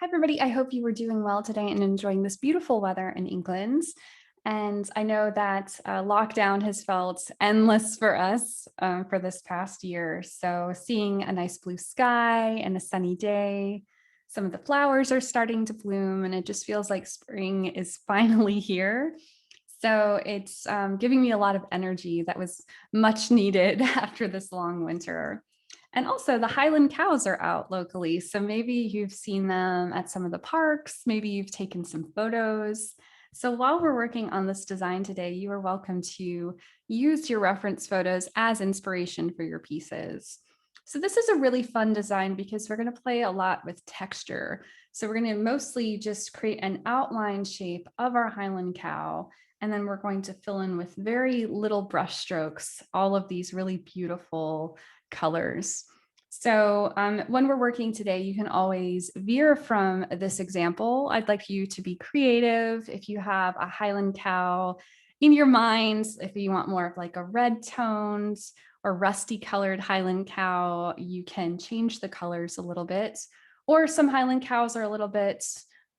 Hi, everybody. I hope you were doing well today and enjoying this beautiful weather in England. And I know that lockdown has felt endless for us for this past year. So seeing a nice blue sky and a sunny day, some of the flowers are starting to bloom, and it just feels like spring is finally here. So it's giving me a lot of energy that was much needed after this long winter. And also the Highland cows are out locally. So maybe you've seen them at some of the parks, maybe you've taken some photos. So while we're working on this design today, you are welcome to use your reference photos as inspiration for your pieces. So this is a really fun design because we're going to play a lot with texture. So we're going to mostly just create an outline shape of our Highland cow, and then we're going to fill in with very little brush strokes, all of these really beautiful colors. So when we're working today, you can always veer from this example. I'd like you to be creative. If you have a Highland cow in your mind, if you want more of like a red toned or rusty colored Highland cow, you can change the colors a little bit. Or some Highland cows are a little bit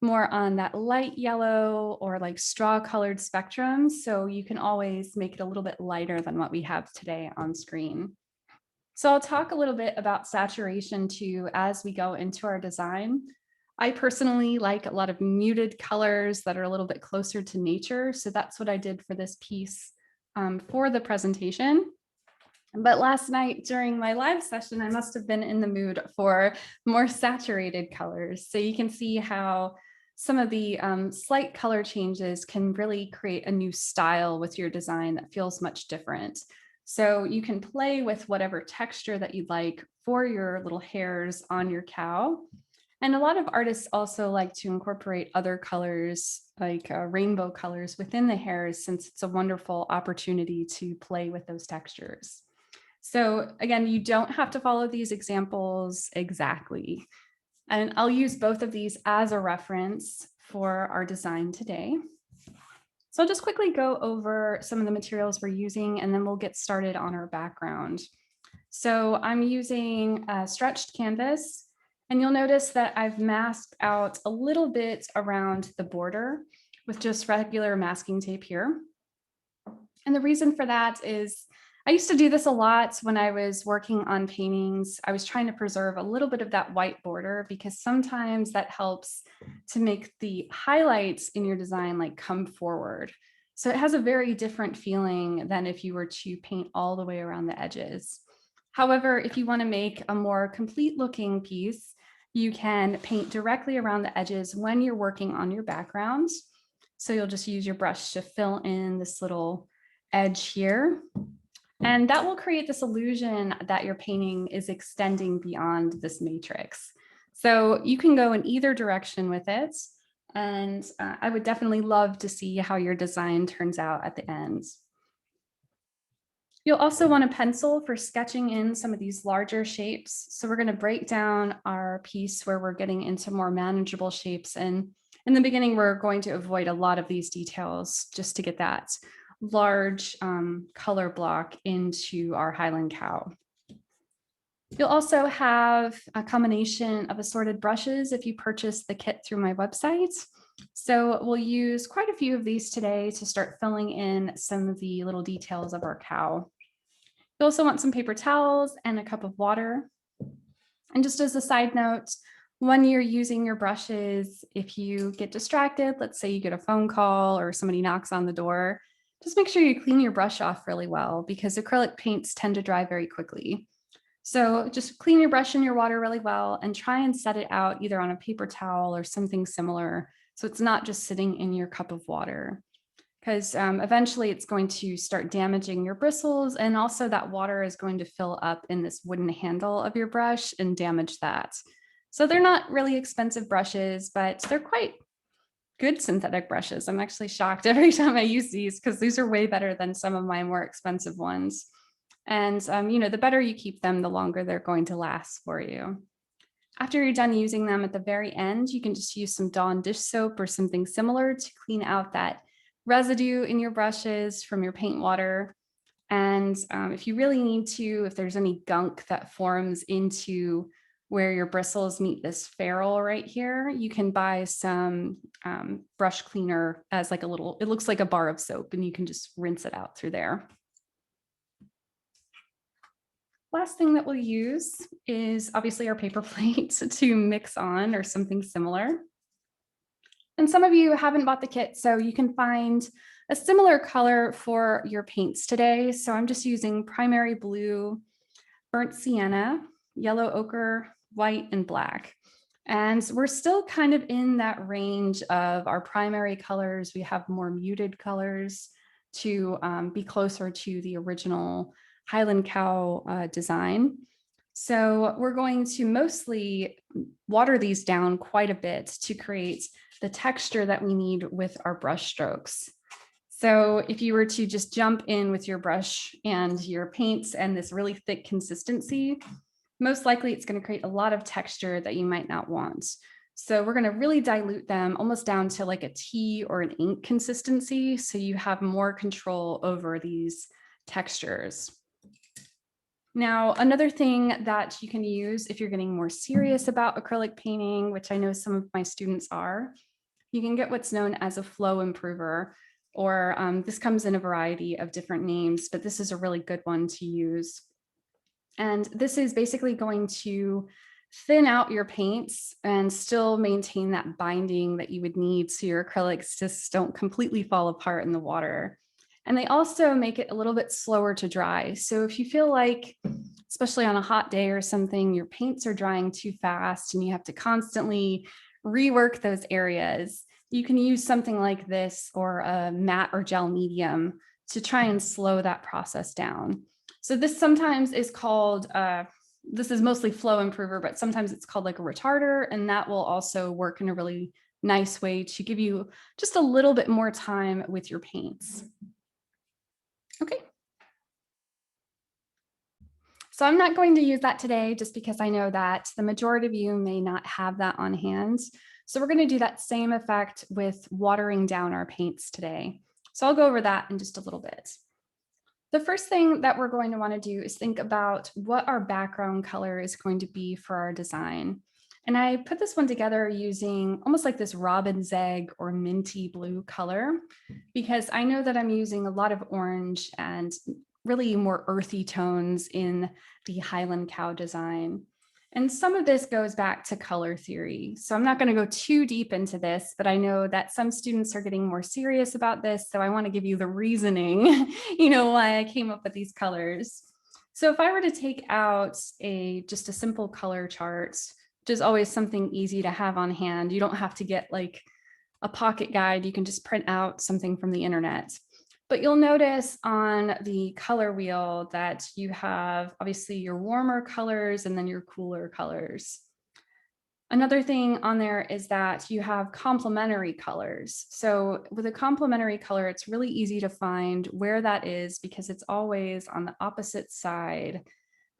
more on that light yellow or like straw colored spectrum. So you can always make it a little bit lighter than what we have today on screen. So I'll talk a little bit about saturation too as we go into our design. I personally like a lot of muted colors that are a little bit closer to nature. So that's what I did for this piece for the presentation. But last night during my live session, I must have been in the mood for more saturated colors. So you can see how some of the slight color changes can really create a new style with your design that feels much different. So you can play with whatever texture that you'd like for your little hairs on your cow. And a lot of artists also like to incorporate other colors like rainbow colors within the hairs, since it's a wonderful opportunity to play with those textures. So again, you don't have to follow these examples exactly. And I'll use both of these as a reference for our design today. So I'll just quickly go over some of the materials we're using, and then we'll get started on our background. So I'm using a stretched canvas, and you'll notice that I've masked out a little bit around the border with just regular masking tape here. And the reason for that is I used to do this a lot when I was working on paintings. I was trying to preserve a little bit of that white border because sometimes that helps to make the highlights in your design like come forward. So it has a very different feeling than if you were to paint all the way around the edges. However, if you want to make a more complete looking piece, you can paint directly around the edges when you're working on your background. So you'll just use your brush to fill in this little edge here. And that will create this illusion that your painting is extending beyond this matrix. So you can go in either direction with it. And I would definitely love to see how your design turns out at the end. You'll also want a pencil for sketching in some of these larger shapes. So we're going to break down our piece where we're getting into more manageable shapes. And in the beginning, we're going to avoid a lot of these details just to get that large color block into our Highland cow. You'll also have a combination of assorted brushes if you purchase the kit through my website. So we'll use quite a few of these today to start filling in some of the little details of our cow. You also want some paper towels and a cup of water. And just as a side note, when you're using your brushes, if you get distracted, let's say you get a phone call or somebody knocks on the door, just make sure you clean your brush off really well because acrylic paints tend to dry very quickly. So just clean your brush in your water really well and try and set it out either on a paper towel or something similar, so it's not just sitting in your cup of water, because eventually it's going to start damaging your bristles, and also that water is going to fill up in this wooden handle of your brush and damage that. So they're not really expensive brushes, but they're quite good synthetic brushes. I'm actually shocked every time I use these because these are way better than some of my more expensive ones. And the better you keep them, the longer they're going to last for you. After you're done using them at the very end, you can just use some Dawn dish soap or something similar to clean out that residue in your brushes from your paint water. And if you really need to, if there's any gunk that forms into where your bristles meet this ferrule right here, you can buy some brush cleaner as like a little, it looks like a bar of soap, and you can just rinse it out through there. Last thing that we'll use is obviously our paper plate to mix on, or something similar. And some of you haven't bought the kit, so you can find a similar color for your paints today. So I'm just using primary blue, burnt sienna, yellow ochre, white, and black. And we're still kind of in that range of our primary colors. We have more muted colors to be closer to the original Highland cow design. So we're going to mostly water these down quite a bit to create the texture that we need with our brush strokes. So if you were to just jump in with your brush and your paints and this really thick consistency, most likely it's going to create a lot of texture that you might not want. So we're going to really dilute them almost down to like a tea or an ink consistency, so you have more control over these textures. Now, another thing that you can use if you're getting more serious about acrylic painting, which I know some of my students are, you can get what's known as a flow improver, or this comes in a variety of different names, but this is a really good one to use. And this is basically going to thin out your paints and still maintain that binding that you would need so your acrylics just don't completely fall apart in the water. And they also make it a little bit slower to dry. So if you feel like, especially on a hot day or something, your paints are drying too fast and you have to constantly rework those areas, you can use something like this or a matte or gel medium to try and slow that process down. So this sometimes is called, this is mostly flow improver, but sometimes it's called like a retarder, and that will also work in a really nice way to give you just a little bit more time with your paints. Okay. So I'm not going to use that today just because I know that the majority of you may not have that on hand. So we're going to do that same effect with watering down our paints today. So I'll go over that in just a little bit. The first thing that we're going to want to do is think about what our background color is going to be for our design. And I put this one together using almost like this robin's egg or minty blue color, because I know that I'm using a lot of orange and really more earthy tones in the Highland cow design. And some of this goes back to color theory. So I'm not going to go too deep into this, but I know that some students are getting more serious about this. So I want to give you the reasoning, why I came up with these colors. So if I were to take out just a simple color chart, which is always something easy to have on hand, you don't have to get like a pocket guide. You can just print out something from the internet. But you'll notice on the color wheel that you have obviously your warmer colors and then your cooler colors. Another thing on there is that you have complementary colors. So with a complementary color, it's really easy to find where that is because it's always on the opposite side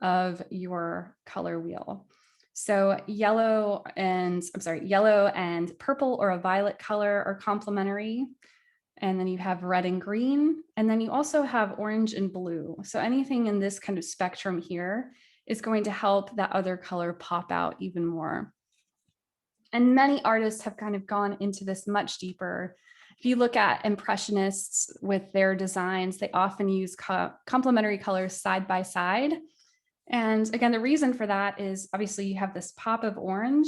of your color wheel. So yellow and purple or a violet color are complementary. And then you have red and green, and then you also have orange and blue. So anything in this kind of spectrum here is going to help that other color pop out even more. And many artists have kind of gone into this much deeper. If you look at Impressionists with their designs, they often use complementary colors side by side. And again, the reason for that is obviously you have this pop of orange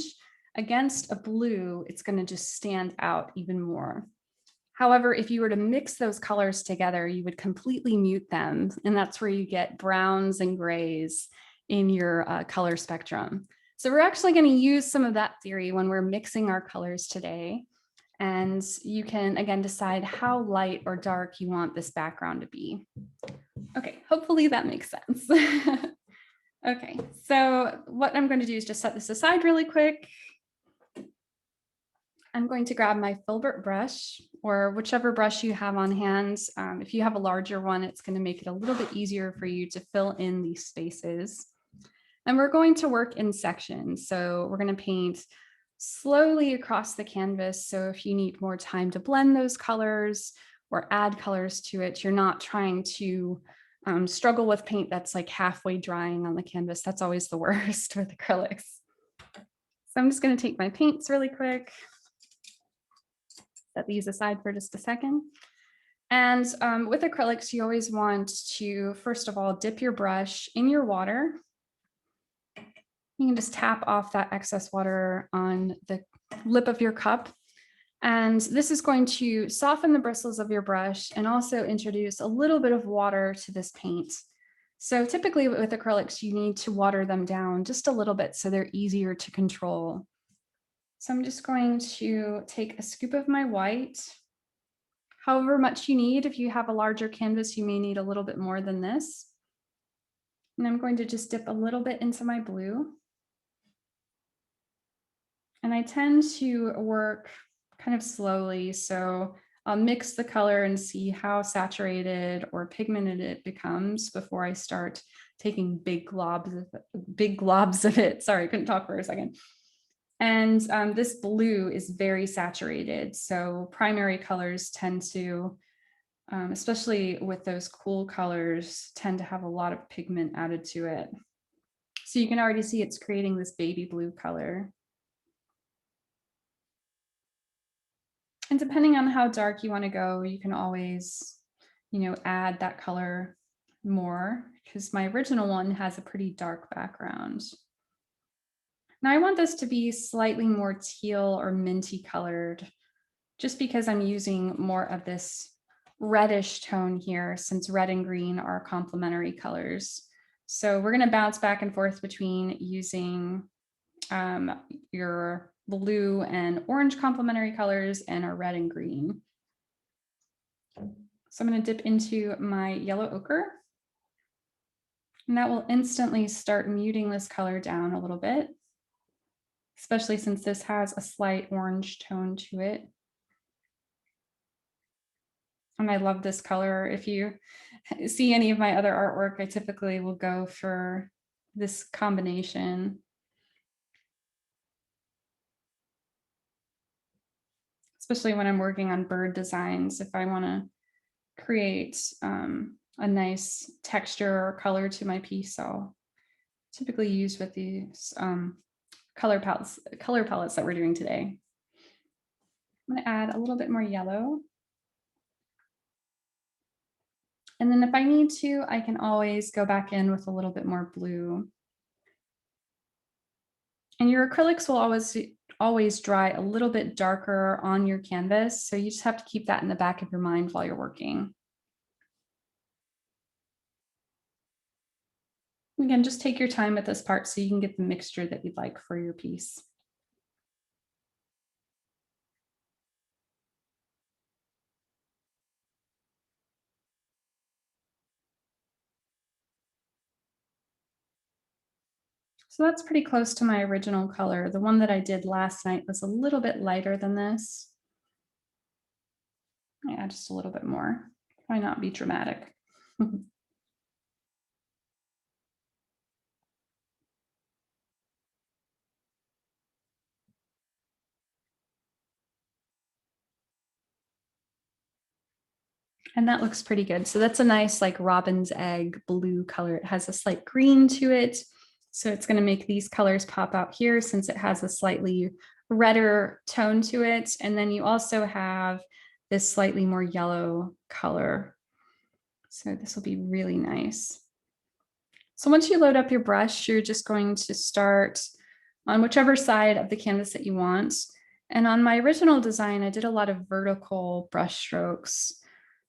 against a blue, it's going to just stand out even more. However, if you were to mix those colors together, you would completely mute them. And that's where you get browns and grays in your color spectrum. So we're actually going to use some of that theory when we're mixing our colors today. And you can, again, decide how light or dark you want this background to be. Okay, hopefully that makes sense. Okay, so what I'm going to do is just set this aside really quick. I'm going to grab my filbert brush or whichever brush you have on hand. If you have a larger one, it's going to make it a little bit easier for you to fill in these spaces. And we're going to work in sections. So we're going to paint slowly across the canvas. So if you need more time to blend those colors or add colors to it, you're not trying to struggle with paint that's like halfway drying on the canvas. That's always the worst with acrylics. So I'm just going to take my paints really quick, set these aside for just a second. And with acrylics, you always want to, first of all, dip your brush in your water. You can just tap off that excess water on the lip of your cup. And this is going to soften the bristles of your brush and also introduce a little bit of water to this paint. So typically with acrylics, you need to water them down just a little bit so they're easier to control. So I'm just going to take a scoop of my white, however much you need. If you have a larger canvas, you may need a little bit more than this. And I'm going to just dip a little bit into my blue. And I tend to work kind of slowly. So I'll mix the color and see how saturated or pigmented it becomes before I start taking big globs of it. Sorry, I couldn't talk for a second. And this blue is very saturated. So primary colors tend to, especially with those cool colors, tend to have a lot of pigment added to it. So you can already see it's creating this baby blue color. And depending on how dark you want to go, you can always, add that color more, because my original one has a pretty dark background. Now I want this to be slightly more teal or minty colored, just because I'm using more of this reddish tone here, since red and green are complementary colors. So we're going to bounce back and forth between using your blue and orange complementary colors and our red and green. So I'm going to dip into my yellow ochre, and that will instantly start muting this color down a little bit, especially since this has a slight orange tone to it. And I love this color. If you see any of my other artwork, I typically will go for this combination. Especially when I'm working on bird designs, if I want to create a nice texture or color to my piece, I'll typically use with these color palettes that we're doing today. I'm going to add a little bit more yellow. And then if I need to, I can always go back in with a little bit more blue. And your acrylics will always dry a little bit darker on your canvas. So you just have to keep that in the back of your mind while you're working. Again, just take your time with this part so you can get the mixture that you'd like for your piece. So that's pretty close to my original color. The one that I did last night was a little bit lighter than this. Yeah, just a little bit more. Why not be dramatic? And that looks pretty good. So that's a nice like robin's egg blue color. It has a slight green to it. So it's going to make these colors pop out here since it has a slightly redder tone to it. And then you also have this slightly more yellow color. So this will be really nice. So once you load up your brush, you're just going to start on whichever side of the canvas that you want. And on my original design, I did a lot of vertical brush strokes.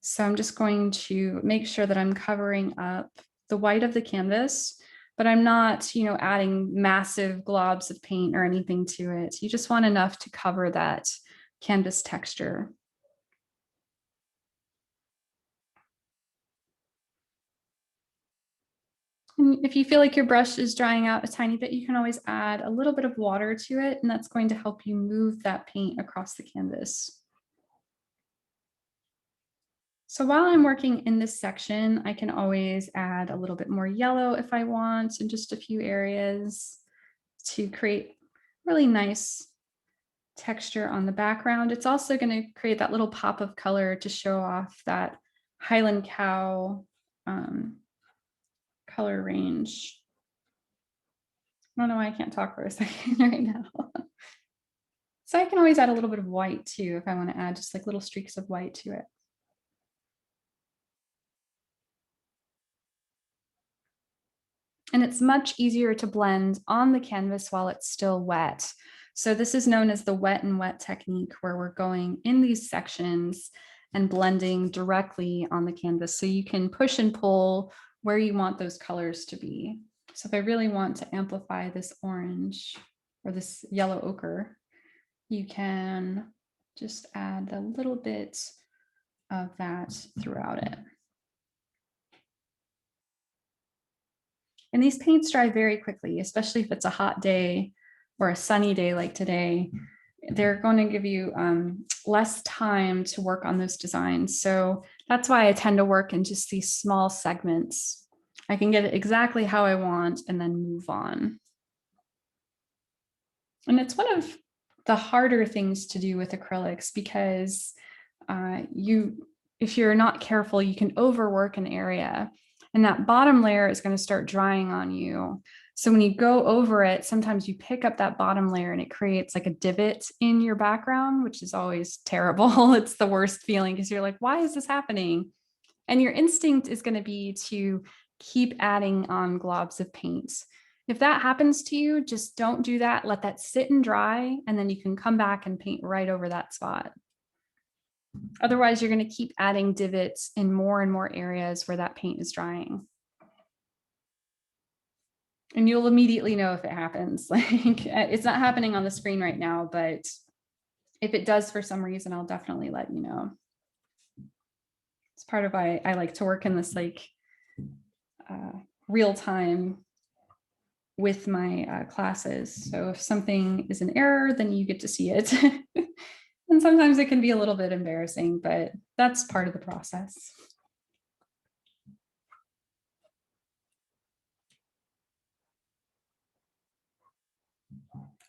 So I'm just going to make sure that I'm covering up the white of the canvas, but I'm not, adding massive globs of paint or anything to it. You just want enough to cover that canvas texture. And if you feel like your brush is drying out a tiny bit, you can always add a little bit of water to it, and that's going to help you move that paint across the canvas. So while I'm working in this section, I can always add a little bit more yellow if I want in just a few areas to create really nice texture on the background. It's also going to create that little pop of color to show off that Highland cow color range. I don't know why I can't talk for a second right now. So I can always add a little bit of white too if I want to add just like little streaks of white to it. And it's much easier to blend on the canvas while it's still wet. So this is known as the wet and wet technique, where we're going in these sections and blending directly on the canvas. So you can push and pull where you want those colors to be. So if I really want to amplify this orange or this yellow ochre, you can just add a little bit of that throughout it. And these paints dry very quickly, especially if it's a hot day or a sunny day like today. They're going to give you less time to work on those designs. So that's why I tend to work in just these small segments. I can get it exactly how I want and then move on. And it's one of the harder things to do with acrylics because if you're not careful, you can overwork an area and that bottom layer is going to start drying on you. So when you go over it, sometimes you pick up that bottom layer and it creates like a divot in your background, which is always terrible. It's the worst feeling because you're like, why is this happening? And your instinct is going to be to keep adding on globs of paint. If that happens to you, just don't do that. Let that sit and dry, and then you can come back and paint right over that spot. Otherwise, you're going to keep adding divots in more and more areas where that paint is drying. And you'll immediately know if it happens. Like it's not happening on the screen right now, but if it does for some reason, I'll definitely let you know. It's part of why I like to work in this like real time with my classes. So if something is an error, then you get to see it. And sometimes it can be a little bit embarrassing, but that's part of the process.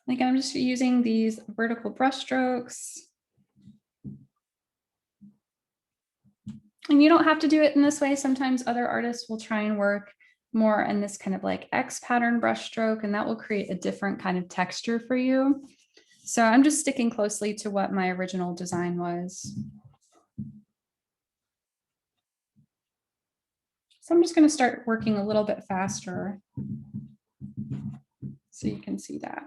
Again, I'm just using these vertical brush strokes. And you don't have to do it in this way. Sometimes other artists will try and work more in this kind of like X pattern brush stroke, and that will create a different kind of texture for you. So I'm just sticking closely to what my original design was. So I'm just going to start working a little bit faster so you can see that.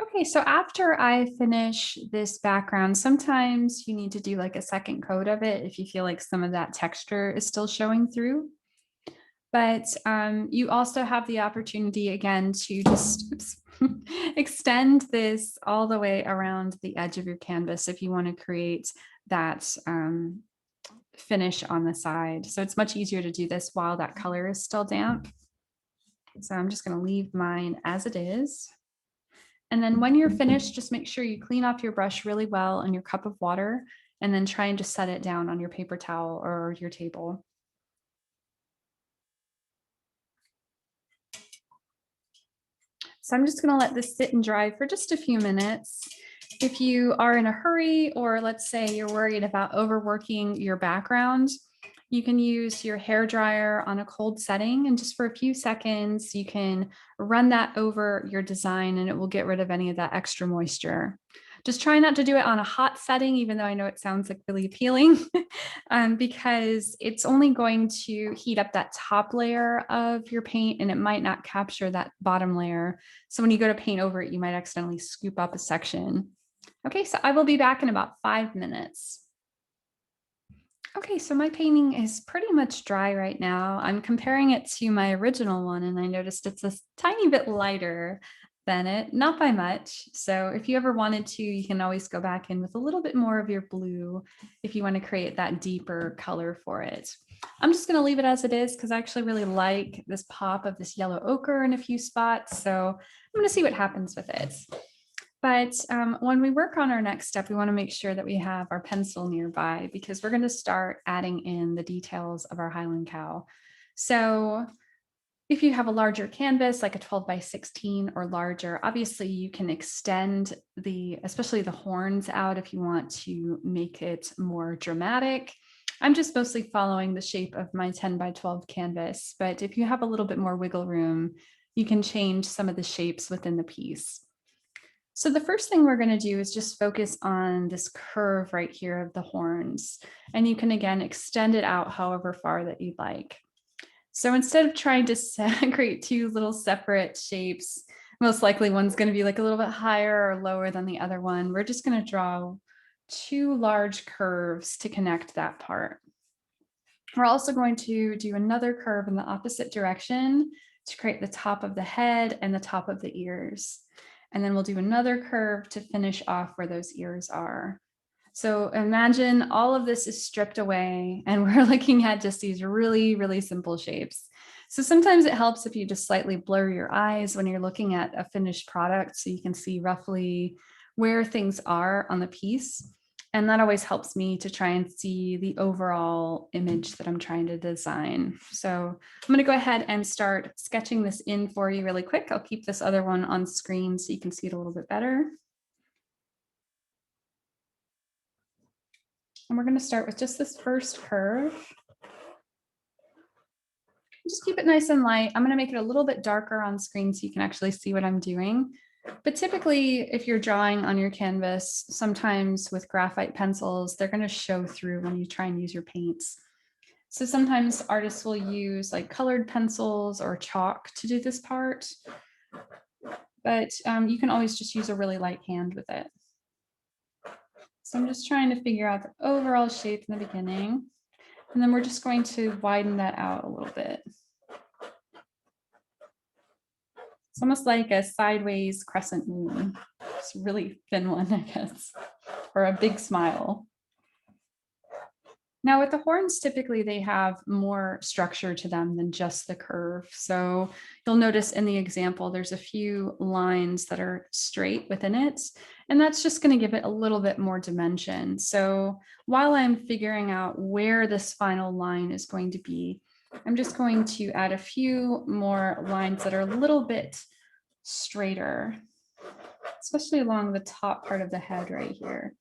Okay, so after I finish this background, sometimes you need to do like a second coat of it if you feel like some of that texture is still showing through. But you also have the opportunity again to just extend this all the way around the edge of your canvas if you want to create that finish on the side. So it's much easier to do this while that color is still damp. So I'm just going to leave mine as it is. And then when you're finished, just make sure you clean off your brush really well in your cup of water, and then try and just set it down on your paper towel or your table. So I'm just going to let this sit and dry for just a few minutes. If you are in a hurry, or let's say you're worried about overworking your background, you can use your hair dryer on a cold setting, and just for a few seconds, you can run that over your design and it will get rid of any of that extra moisture. Just try not to do it on a hot setting, even though I know it sounds like really appealing, because it's only going to heat up that top layer of your paint and it might not capture that bottom layer. So when you go to paint over it, you might accidentally scoop up a section. Okay, so I will be back in about 5 minutes. Okay, so my painting is pretty much dry right now. I'm comparing it to my original one, and I noticed it's a tiny bit lighter than it, not by much. So if you ever wanted to, you can always go back in with a little bit more of your blue if you want to create that deeper color for it. I'm just going to leave it as it is because I actually really like this pop of this yellow ochre in a few spots. So I'm going to see what happens with it. But when we work on our next step, we want to make sure that we have our pencil nearby because we're going to start adding in the details of our Highland cow. So if you have a larger canvas, like a 12 by 16 or larger, obviously you can extend especially the horns out if you want to make it more dramatic. I'm just mostly following the shape of my 10 by 12 canvas, but if you have a little bit more wiggle room, you can change some of the shapes within the piece. So the first thing we're going to do is just focus on this curve right here of the horns. And you can again extend it out however far that you'd like. So instead of trying to create two little separate shapes, most likely one's going to be like a little bit higher or lower than the other one. We're just going to draw two large curves to connect that part. We're also going to do another curve in the opposite direction to create the top of the head and the top of the ears. And then we'll do another curve to finish off where those ears are. So imagine all of this is stripped away and we're looking at just these really, really simple shapes. So sometimes it helps if you just slightly blur your eyes when you're looking at a finished product so you can see roughly where things are on the piece. And that always helps me to try and see the overall image that I'm trying to design. So I'm going to go ahead and start sketching this in for you really quick. I'll keep this other one on screen so you can see it a little bit better. And we're going to start with just this first curve. Just keep it nice and light. I'm going to make it a little bit darker on screen so you can actually see what I'm doing. But typically, if you're drawing on your canvas, sometimes with graphite pencils, they're going to show through when you try and use your paints. So sometimes artists will use like colored pencils or chalk to do this part. But you can always just use a really light hand with it. So I'm just trying to figure out the overall shape in the beginning. And then we're just going to widen that out a little bit. It's almost like a sideways crescent moon. It's a really thin one, I guess, or a big smile. Now with the horns, typically they have more structure to them than just the curve. So you'll notice in the example, there's a few lines that are straight within it, and that's just going to give it a little bit more dimension. So while I'm figuring out where this final line is going to be, I'm just going to add a few more lines that are a little bit straighter, especially along the top part of the head right here.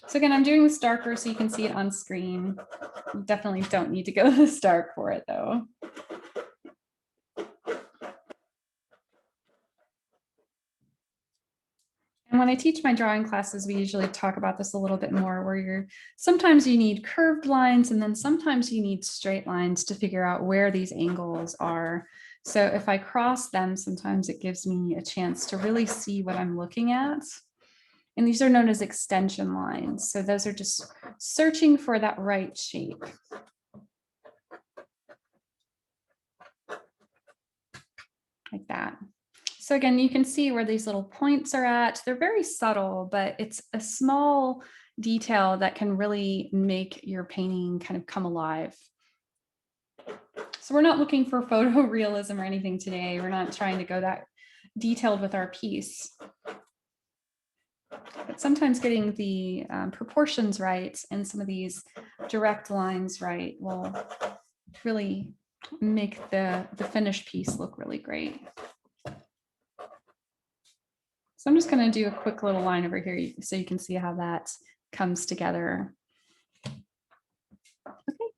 So again, I'm doing this darker so you can see it on screen. You definitely don't need to go this dark for it though. And when I teach my drawing classes, we usually talk about this a little bit more where sometimes you need curved lines and then sometimes you need straight lines to figure out where these angles are. So if I cross them, sometimes it gives me a chance to really see what I'm looking at. And these are known as extension lines. So those are just searching for that right shape. Like that. So again, you can see where these little points are at. They're very subtle, but it's a small detail that can really make your painting kind of come alive. So we're not looking for photorealism or anything today. We're not trying to go that detailed with our piece. But sometimes getting the proportions right and some of these direct lines right will really make the finished piece look really great. So I'm just going to do a quick little line over here so you can see how that comes together. Okay.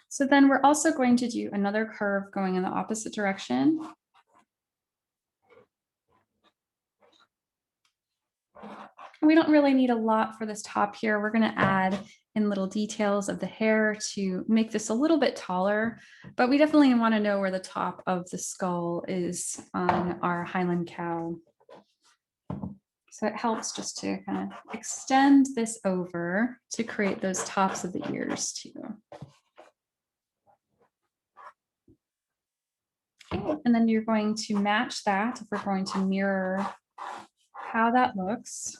So then we're also going to do another curve going in the opposite direction. We don't really need a lot for this top here. We're going to add in little details of the hair to make this a little bit taller, but we definitely want to know where the top of the skull is on our Highland cow. So it helps just to kind of extend this over to create those tops of the ears too. Okay, and then you're going to match that if we're going to mirror how that looks.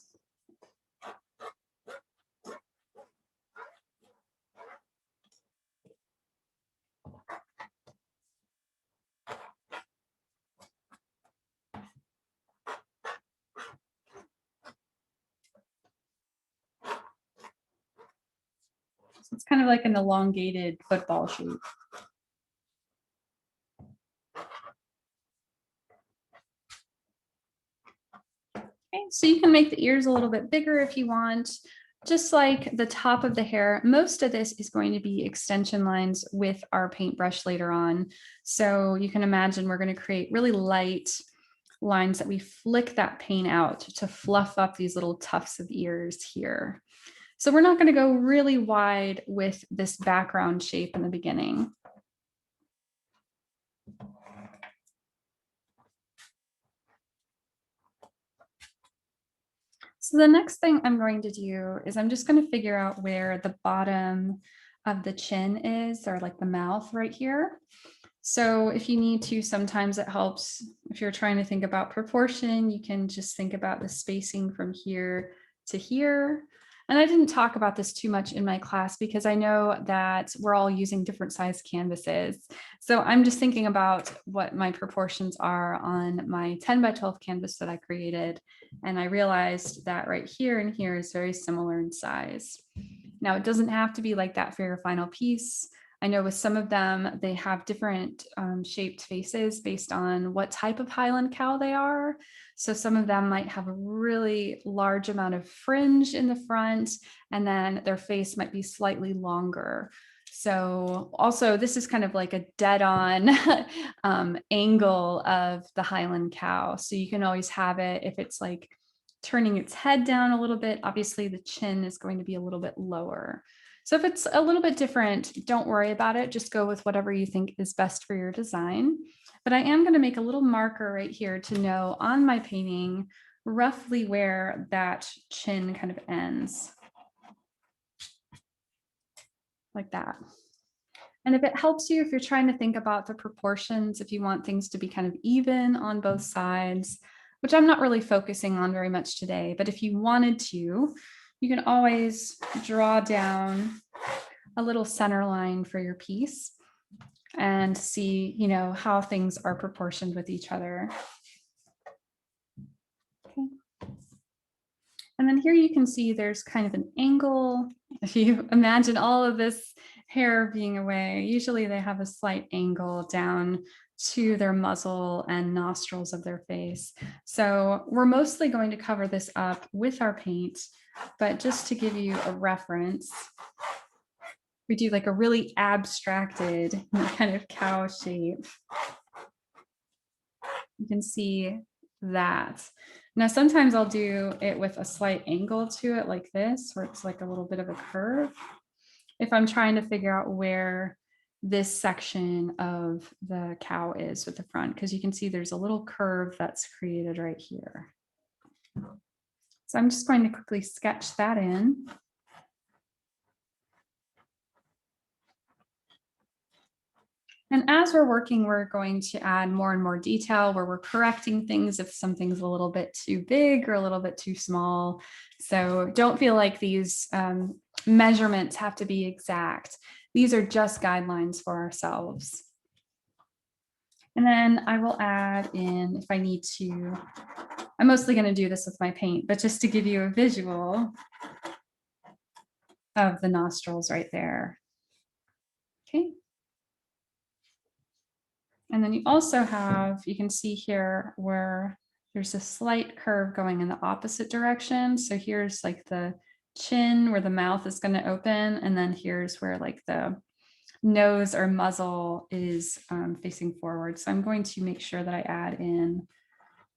So it's kind of like an elongated football shape. Okay, so you can make the ears a little bit bigger if you want. Just like the top of the hair, most of this is going to be extension lines with our paintbrush later on. So you can imagine we're going to create really light lines that we flick that paint out to fluff up these little tufts of ears here. So we're not going to go really wide with this background shape in the beginning. So the next thing I'm going to do is I'm just going to figure out where the bottom of the chin is, or like the mouth right here. So if you need to, sometimes it helps if you're trying to think about proportion, you can just think about the spacing from here to here. And I didn't talk about this too much in my class because I know that we're all using different size canvases. So I'm just thinking about what my proportions are on my 10 by 12 canvas that I created. And I realized that right here and here is very similar in size. Now, it doesn't have to be like that for your final piece. I know with some of them, they have different shaped faces based on what type of Highland cow they are. So some of them might have a really large amount of fringe in the front, and then their face might be slightly longer. So also this is kind of like a dead on angle of the Highland cow. So you can always have it if it's like turning its head down a little bit. Obviously the chin is going to be a little bit lower. So if it's a little bit different, don't worry about it. Just go with whatever you think is best for your design. But I am going to make a little marker right here to know on my painting roughly where that chin kind of ends. Like that. And if it helps you, if you're trying to think about the proportions, if you want things to be kind of even on both sides, which I'm not really focusing on very much today, but if you wanted to, you can always draw down a little center line for your piece and see, you know, how things are proportioned with each other. Okay. And then here you can see there's kind of an angle. If you imagine all of this hair being away, usually they have a slight angle down to their muzzle and nostrils of their face. So we're mostly going to cover this up with our paint, but just to give you a reference, we do like a really abstracted kind of cow shape. You can see that. Now, sometimes I'll do it with a slight angle to it like this, where it's like a little bit of a curve. If I'm trying to figure out where this section of the cow is with the front, because you can see there's a little curve that's created right here. So I'm just going to quickly sketch that in. And as we're working, we're going to add more and more detail where we're correcting things if something's a little bit too big or a little bit too small. So don't feel like these measurements have to be exact. These are just guidelines for ourselves. And then I will add in, if I need to, I'm mostly going to do this with my paint, but just to give you a visual of the nostrils right there. Okay. And then you also have, you can see here where there's a slight curve going in the opposite direction. So here's like the chin where the mouth is going to open. And then here's where like the nose or muzzle is facing forward. So I'm going to make sure that I add in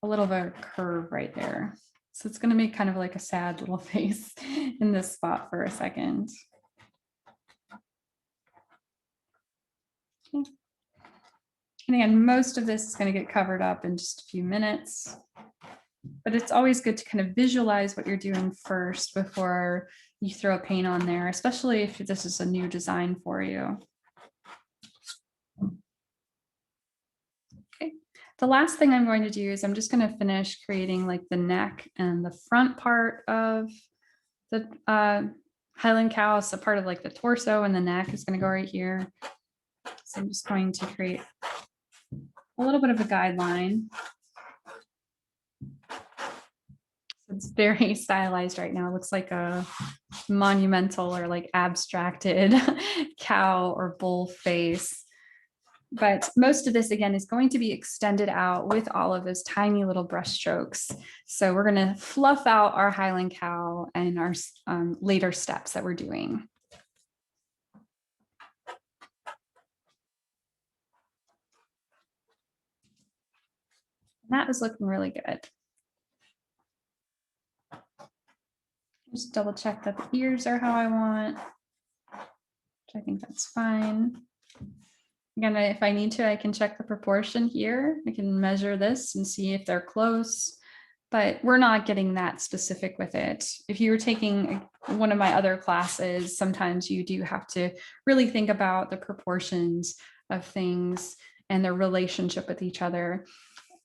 a little bit of curve right there. So it's going to make kind of like a sad little face in this spot for a second. Okay. And again, most of this is going to get covered up in just a few minutes, but it's always good to kind of visualize what you're doing first before you throw a paint on there, especially if this is a new design for you. Okay. The last thing I'm going to do is I'm just going to finish creating like the neck and the front part of the Highland cow. So part of like the torso and the neck is going to go right here. So I'm just going to create a little bit of a guideline. It's very stylized right now. It looks like a monumental or like abstracted cow or bull face. But most of this, again, is going to be extended out with all of those tiny little brush strokes. So we're going to fluff out our Highland cow and our later steps that we're doing. That is looking really good. Just double check that the ears are how I want, which I think that's fine. Again, if I need to, I can check the proportion here. I can measure this and see if they're close, but we're not getting that specific with it. If you were taking one of my other classes, sometimes you do have to really think about the proportions of things and their relationship with each other.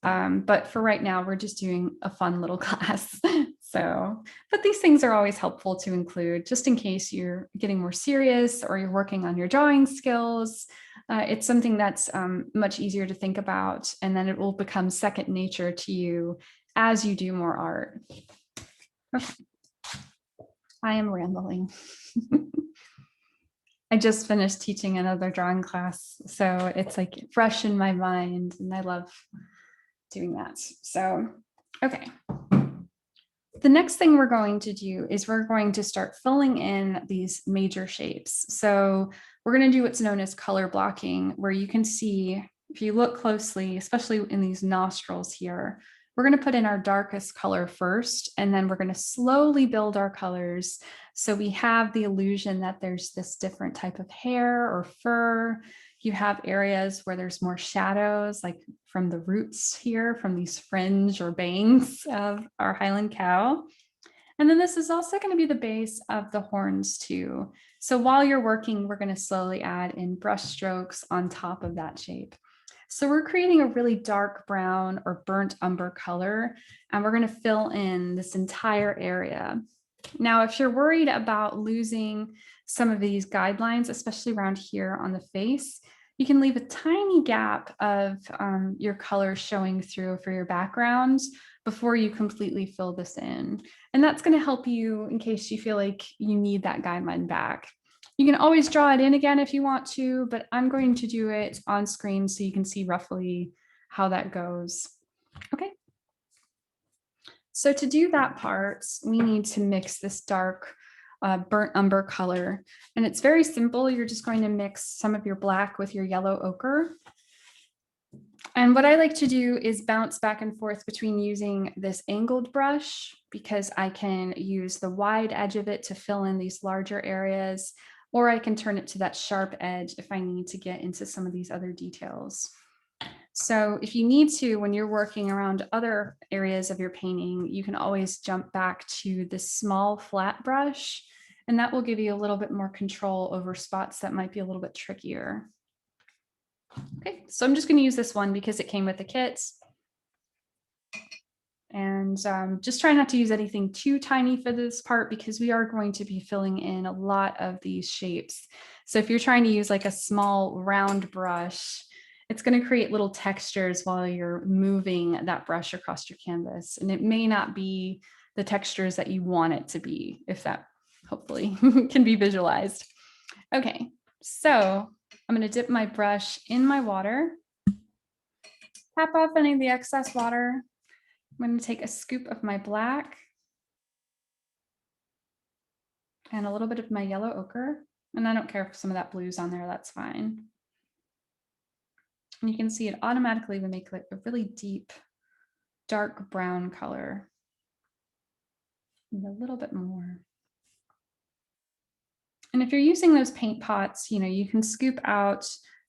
But for right now, we're just doing a fun little class. So, but these things are always helpful to include just in case you're getting more serious or you're working on your drawing skills. It's something that's much easier to think about, and then it will become second nature to you as you do more art. Okay. I am rambling. I just finished teaching another drawing class, so it's like fresh in my mind, and I love doing that. So, okay. The next thing we're going to do is we're going to start filling in these major shapes. So we're going to do what's known as color blocking, where you can see, if you look closely, especially in these nostrils here, we're going to put in our darkest color first, and then we're going to slowly build our colors. So we have the illusion that there's this different type of hair or fur. You have areas where there's more shadows, like from the roots here, from these fringe or bangs of our Highland cow. And then this is also going to be the base of the horns too. So while you're working, we're going to slowly add in brush strokes on top of that shape. So we're creating a really dark brown or burnt umber color, and we're going to fill in this entire area. Now, if you're worried about losing some of these guidelines, especially around here on the face, you can leave a tiny gap of your color showing through for your background before you completely fill this in. And that's going to help you in case you feel like you need that guideline back. You can always draw it in again if you want to, but I'm going to do it on screen so you can see roughly how that goes. Okay. So to do that part, we need to mix this dark burnt umber color. And it's very simple. You're just going to mix some of your black with your yellow ochre. And what I like to do is bounce back and forth between using this angled brush, because I can use the wide edge of it to fill in these larger areas, or I can turn it to that sharp edge if I need to get into some of these other details. So if you need to, when you're working around other areas of your painting, you can always jump back to this small flat brush, and that will give you a little bit more control over spots that might be a little bit trickier. Okay, so I'm just going to use this one because it came with the kit. And just try not to use anything too tiny for this part because we are going to be filling in a lot of these shapes. So if you're trying to use like a small round brush, it's going to create little textures while you're moving that brush across your canvas. And it may not be the textures that you want it to be, if that hopefully can be visualized. Okay, so I'm going to dip my brush in my water, tap off any of the excess water. I'm going to take a scoop of my black and a little bit of my yellow ochre. And I don't care if some of that blue's on there, that's fine. And you can see it automatically will make like a really deep, dark brown color. And a little bit more. And if you're using those paint pots, you can scoop out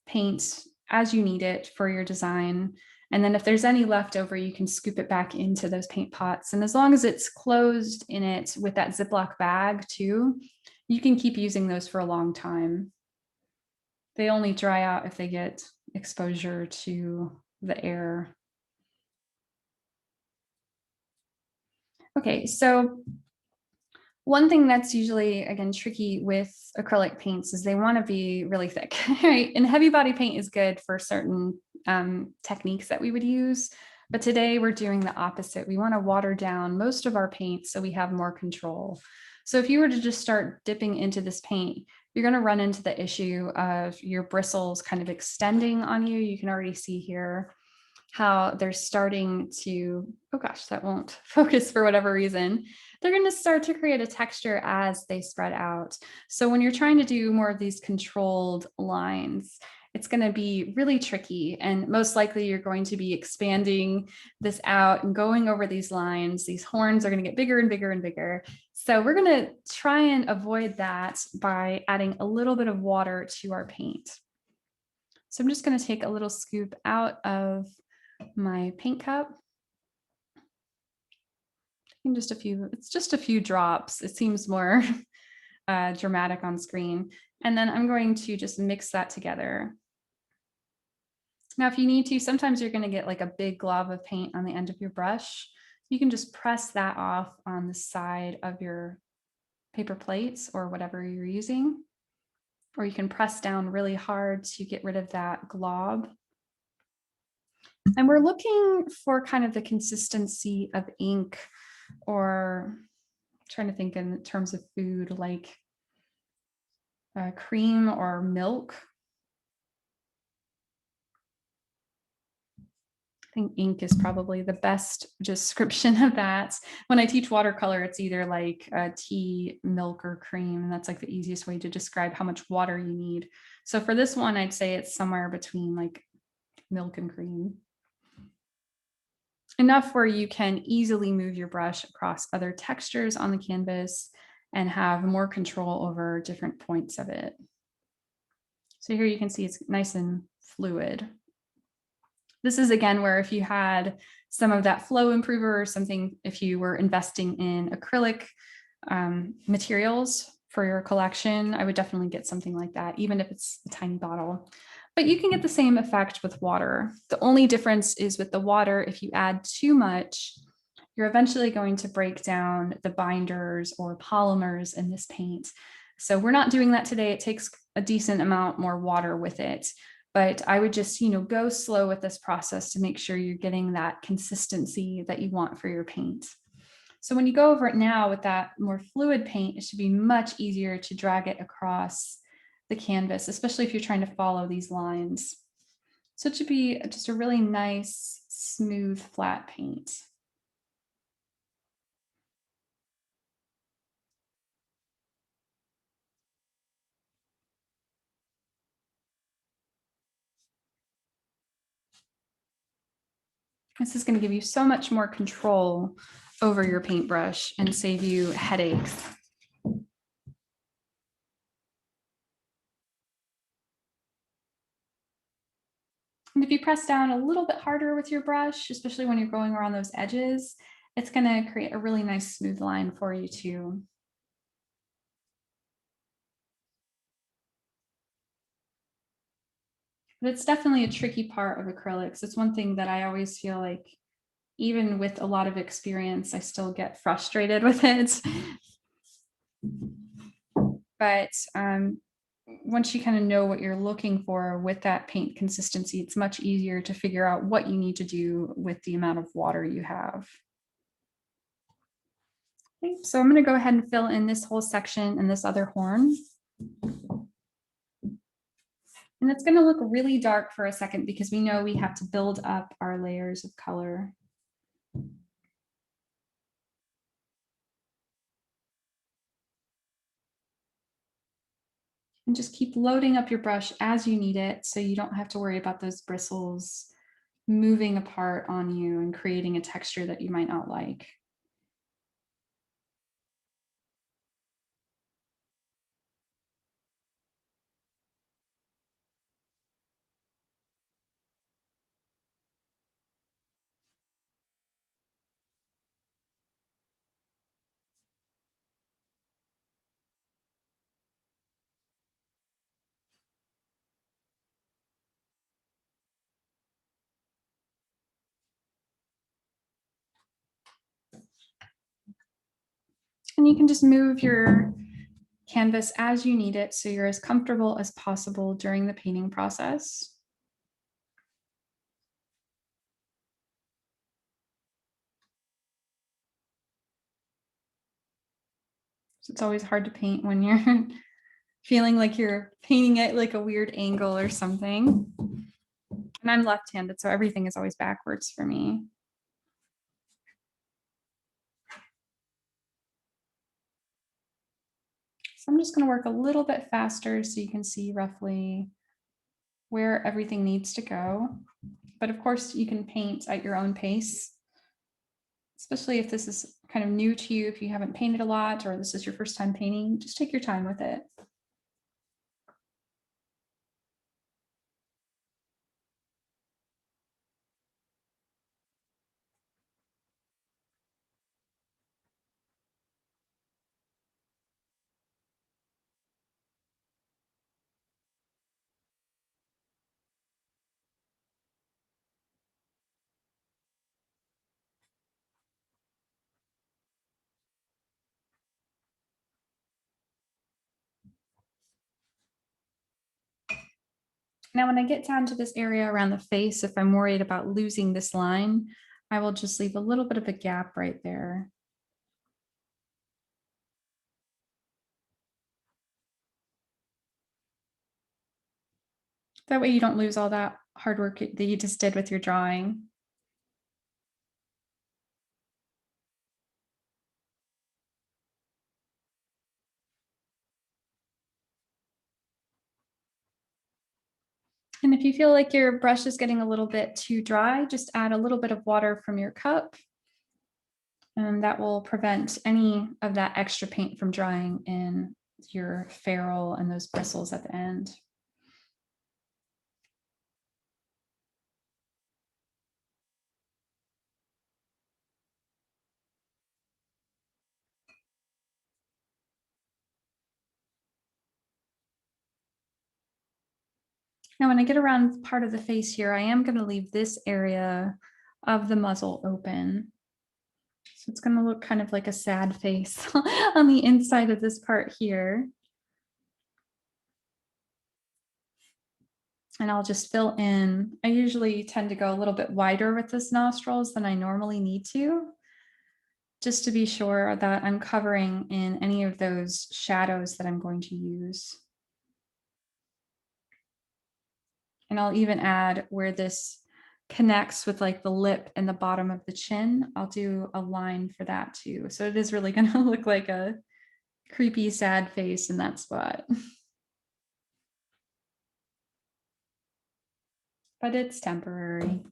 paint as you need it for your design. And then if there's any left over, you can scoop it back into those paint pots. And as long as it's closed in it with that Ziploc bag too, you can keep using those for a long time. They only dry out if they get exposure to the air. Okay, so one thing that's usually, again, tricky with acrylic paints is they want to be really thick, right? And heavy body paint is good for certain techniques that we would use. But today we're doing the opposite. We want to water down most of our paint so we have more control. So if you were to just start dipping into this paint, you're going to run into the issue of your bristles kind of extending on you. You can already see here how they're starting to, oh gosh, that won't focus for whatever reason. They're going to start to create a texture as they spread out. So when you're trying to do more of these controlled lines, it's going to be really tricky. And most likely you're going to be expanding this out and going over these lines. These horns are going to get bigger and bigger and bigger. So we're going to try and avoid that by adding a little bit of water to our paint. So I'm just going to take a little scoop out of my paint cup. And it's just a few drops. It seems more dramatic on screen. And then I'm going to just mix that together. Now, if you need to, sometimes you're going to get like a big glob of paint on the end of your brush. You can just press that off on the side of your paper plates or whatever you're using. Or you can press down really hard to get rid of that glob. And we're looking for kind of the consistency of ink, or I'm trying to think in terms of food, like cream or milk. I think ink is probably the best description of that. When I teach watercolor, it's either like tea, milk, or cream. And that's like the easiest way to describe how much water you need. So for this one, I'd say it's somewhere between like milk and cream. Enough where you can easily move your brush across other textures on the canvas and have more control over different points of it. So here you can see it's nice and fluid. This is again where if you had some of that flow improver or something, if you were investing in acrylic materials for your collection, I would definitely get something like that, even if it's a tiny bottle. But you can get the same effect with water. The only difference is with the water, if you add too much, you're eventually going to break down the binders or polymers in this paint. So we're not doing that today. It takes a decent amount more water with it. But I would just, go slow with this process to make sure you're getting that consistency that you want for your paint. So when you go over it now with that more fluid paint, it should be much easier to drag it across the canvas, especially if you're trying to follow these lines. So it should be just a really nice, smooth, flat paint. This is going to give you so much more control over your paintbrush and save you headaches. And if you press down a little bit harder with your brush, especially when you're going around those edges, it's going to create a really nice smooth line for you too. But it's definitely a tricky part of acrylics. It's one thing that I always feel like, even with a lot of experience, I still get frustrated with it. But once you kind of know what you're looking for with that paint consistency, it's much easier to figure out what you need to do with the amount of water you have. Okay, so I'm going to go ahead and fill in this whole section and this other horn. And it's going to look really dark for a second because we know we have to build up our layers of color. And just keep loading up your brush as you need it so you don't have to worry about those bristles moving apart on you and creating a texture that you might not like. And you can just move your canvas as you need it so you're as comfortable as possible during the painting process. So it's always hard to paint when you're feeling like you're painting at like a weird angle or something. And I'm left-handed, so everything is always backwards for me. So I'm just going to work a little bit faster so you can see roughly where everything needs to go. But of course, you can paint at your own pace, especially if this is kind of new to you, if you haven't painted a lot or this is your first time painting, just take your time with it. Now, when I get down to this area around the face, if I'm worried about losing this line, I will just leave a little bit of a gap right there. That way you don't lose all that hard work that you just did with your drawing. And if you feel like your brush is getting a little bit too dry, just add a little bit of water from your cup. And that will prevent any of that extra paint from drying in your ferrule and those bristles at the end. Now, when I get around part of the face here, I am going to leave this area of the muzzle open. So it's going to look kind of like a sad face on the inside of this part here. And I'll just fill in. I usually tend to go a little bit wider with this nostrils than I normally need to, just to be sure that I'm covering in any of those shadows that I'm going to use. And I'll even add where this connects with like the lip and the bottom of the chin. I'll do a line for that too. So it is really going to look like a creepy, sad face in that spot. But it's temporary.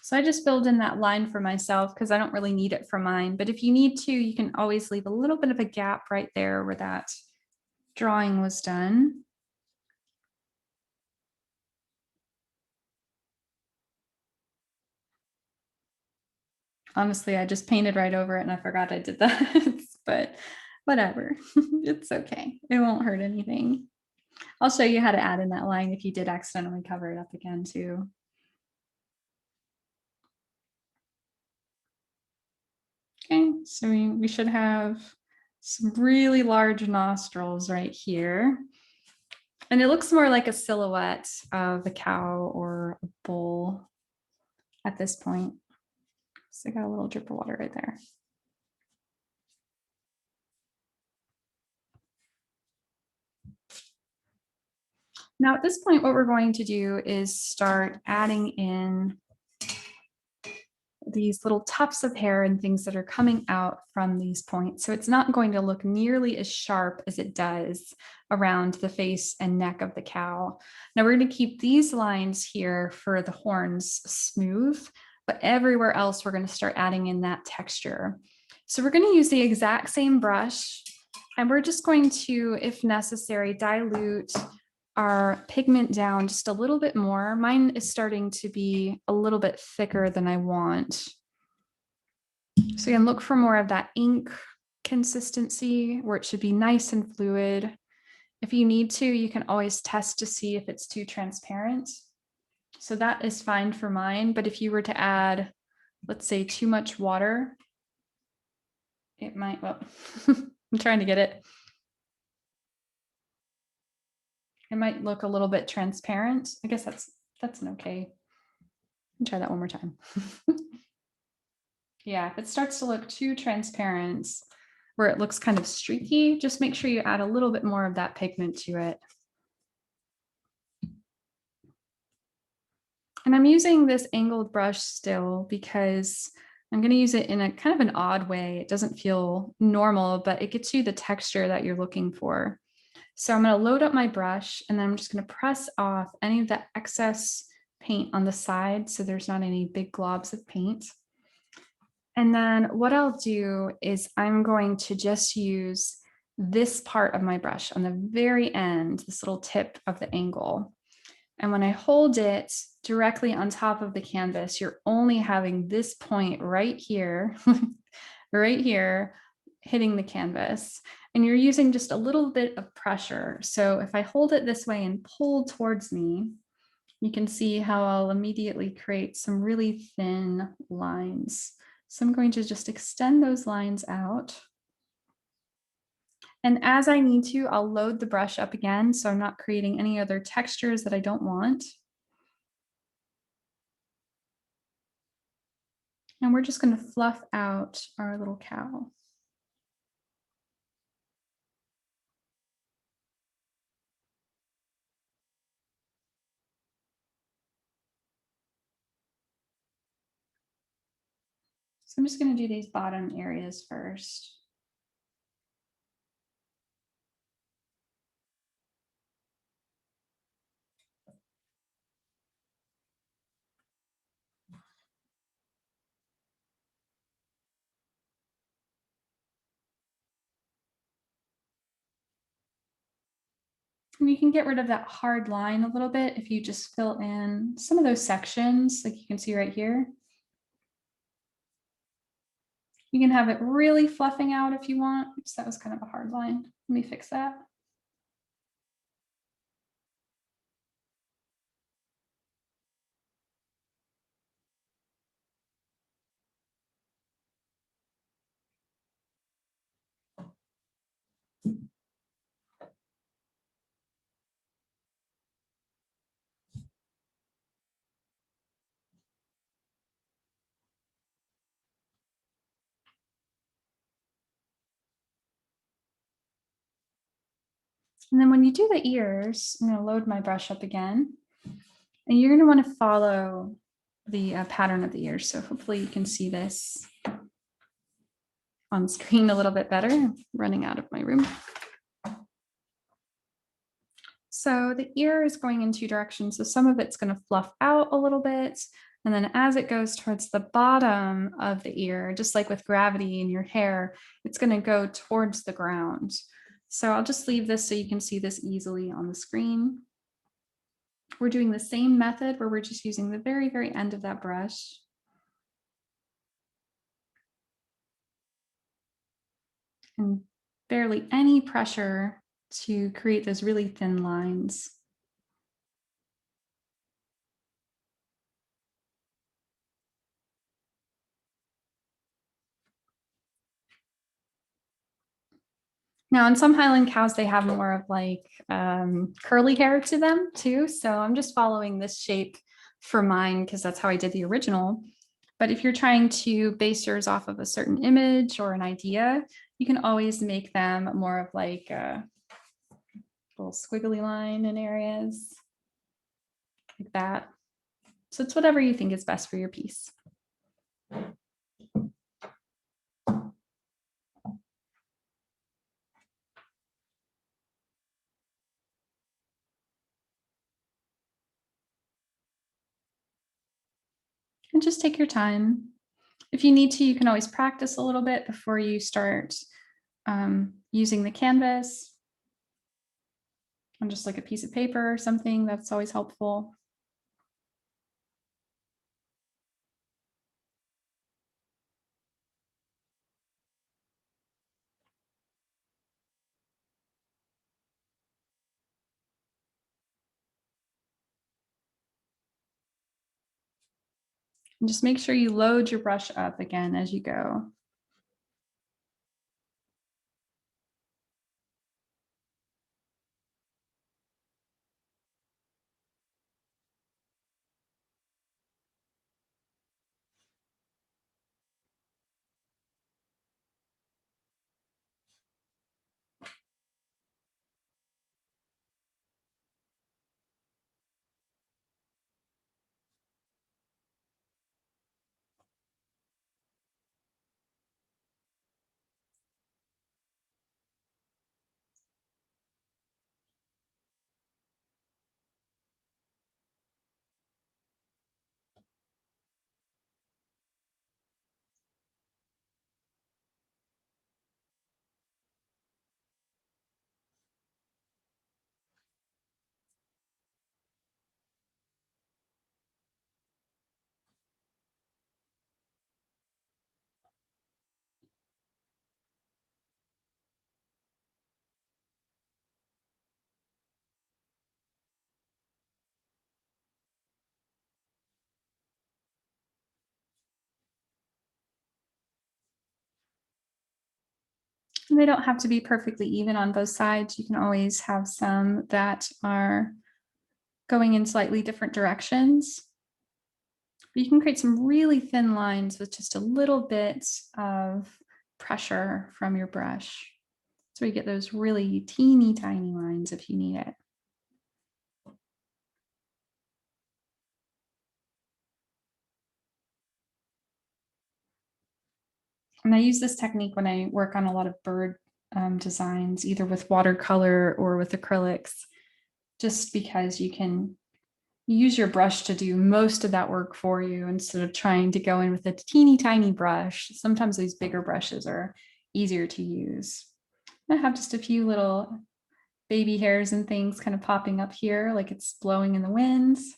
So I just filled in that line for myself because I don't really need it for mine. But if you need to, you can always leave a little bit of a gap right there where that drawing was done. Honestly, I just painted right over it and I forgot I did that, but whatever, it's okay. It won't hurt anything. I'll show you how to add in that line if you did accidentally cover it up again too. Okay, so we should have some really large nostrils right here. And it looks more like a silhouette of a cow or a bull at this point. So I got a little drip of water right there. Now at this point, what we're going to do is start adding in these little tufts of hair and things that are coming out from these points. So it's not going to look nearly as sharp as it does around the face and neck of the cow. Now we're going to keep these lines here for the horns smooth, but everywhere else we're going to start adding in that texture. So we're going to use the exact same brush and we're just going to, if necessary, dilute our pigment down just a little bit more. Mine is starting to be a little bit thicker than I want. So again, look for more of that ink consistency where it should be nice and fluid. If you need to, you can always test to see if it's too transparent. So that is fine for mine, but if you were to add, let's say, too much water, it might, well, I'm trying to get it. It might look a little bit transparent. I guess that's an okay. Try that one more time. Yeah, if it starts to look too transparent, where it looks kind of streaky, just make sure you add a little bit more of that pigment to it. And I'm using this angled brush still because I'm going to use it in a kind of an odd way. It doesn't feel normal, but it gets you the texture that you're looking for. So I'm going to load up my brush and then I'm just going to press off any of the excess paint on the side so there's not any big globs of paint. And then what I'll do is I'm going to just use this part of my brush on the very end, this little tip of the angle. And when I hold it directly on top of the canvas, you're only having this point right here, right here, hitting the canvas. And you're using just a little bit of pressure. So if I hold it this way and pull towards me, you can see how I'll immediately create some really thin lines. So I'm going to just extend those lines out. And as I need to, I'll load the brush up again, so I'm not creating any other textures that I don't want. And we're just going to fluff out our little cow. So I'm just going to do these bottom areas first. And you can get rid of that hard line a little bit if you just fill in some of those sections, like you can see right here. You can have it really fluffing out if you want. Oops, that was kind of a hard line. Let me fix that. And then when you do the ears, I'm going to load my brush up again. And you're going to want to follow the pattern of the ears. So hopefully you can see this on screen a little bit better. I'm running out of my room. So the ear is going in two directions. So some of it's going to fluff out a little bit, And then as it goes towards the bottom of the ear, just like with gravity in your hair, it's going to go towards the ground. So I'll just leave this so you can see this easily on the screen. We're doing the same method where we're just using the very, very end of that brush. And barely any pressure to create those really thin lines. Now, in some Highland cows, they have more of like curly hair to them too. So I'm just following this shape for mine because that's how I did the original. But if you're trying to base yours off of a certain image or an idea, you can always make them more of like a little squiggly line in areas like that. So it's whatever you think is best for your piece. And just take your time. If you need to, you can always practice a little bit before you start using the canvas on just like a piece of paper or something. That's always helpful. And just make sure you load your brush up again as you go. And they don't have to be perfectly even on both sides. You can always have some that are going in slightly different directions. But you can create some really thin lines with just a little bit of pressure from your brush. So you get those really teeny tiny lines if you need it. And I use this technique when I work on a lot of bird designs, either with watercolor or with acrylics, just because you can use your brush to do most of that work for you instead of trying to go in with a teeny tiny brush. Sometimes these bigger brushes are easier to use. I have just a few little baby hairs and things kind of popping up here like it's blowing in the winds.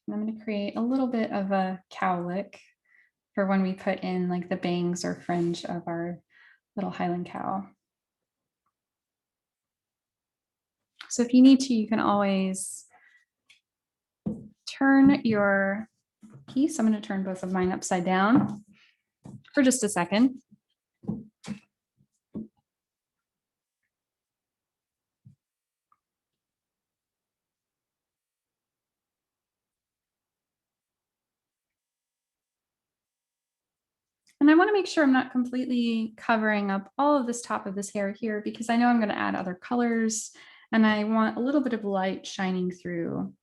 And I'm going to create a little bit of a cowlick for when we put in like the bangs or fringe of our little Highland cow. So if you need to, you can always turn your piece. I'm going to turn both of mine upside down for just a second. And I want to make sure I'm not completely covering up all of this top of this hair here because I know I'm going to add other colors and I want a little bit of light shining through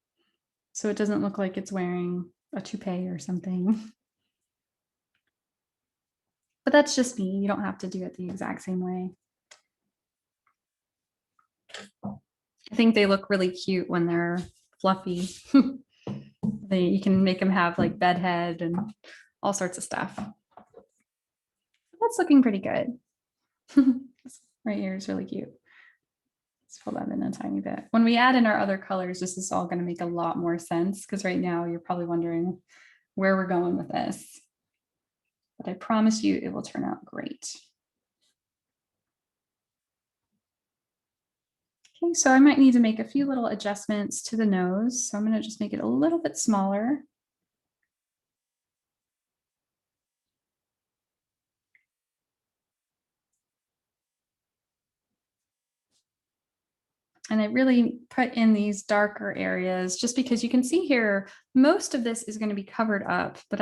so it doesn't look like it's wearing a toupee or something. But that's just me. You don't have to do it the exact same way. I think they look really cute when they're fluffy. You can make them have like bed head and all sorts of stuff. That's looking pretty good. Right here is really cute. Let's pull that in a tiny bit. When we add in our other colors, this is all going to make a lot more sense, because right now you're probably wondering where we're going with this. But I promise you it will turn out great. Okay, so I might need to make a few little adjustments to the nose. So I'm going to just make it a little bit smaller. And I really put in these darker areas just because you can see here, most of this is going to be covered up, but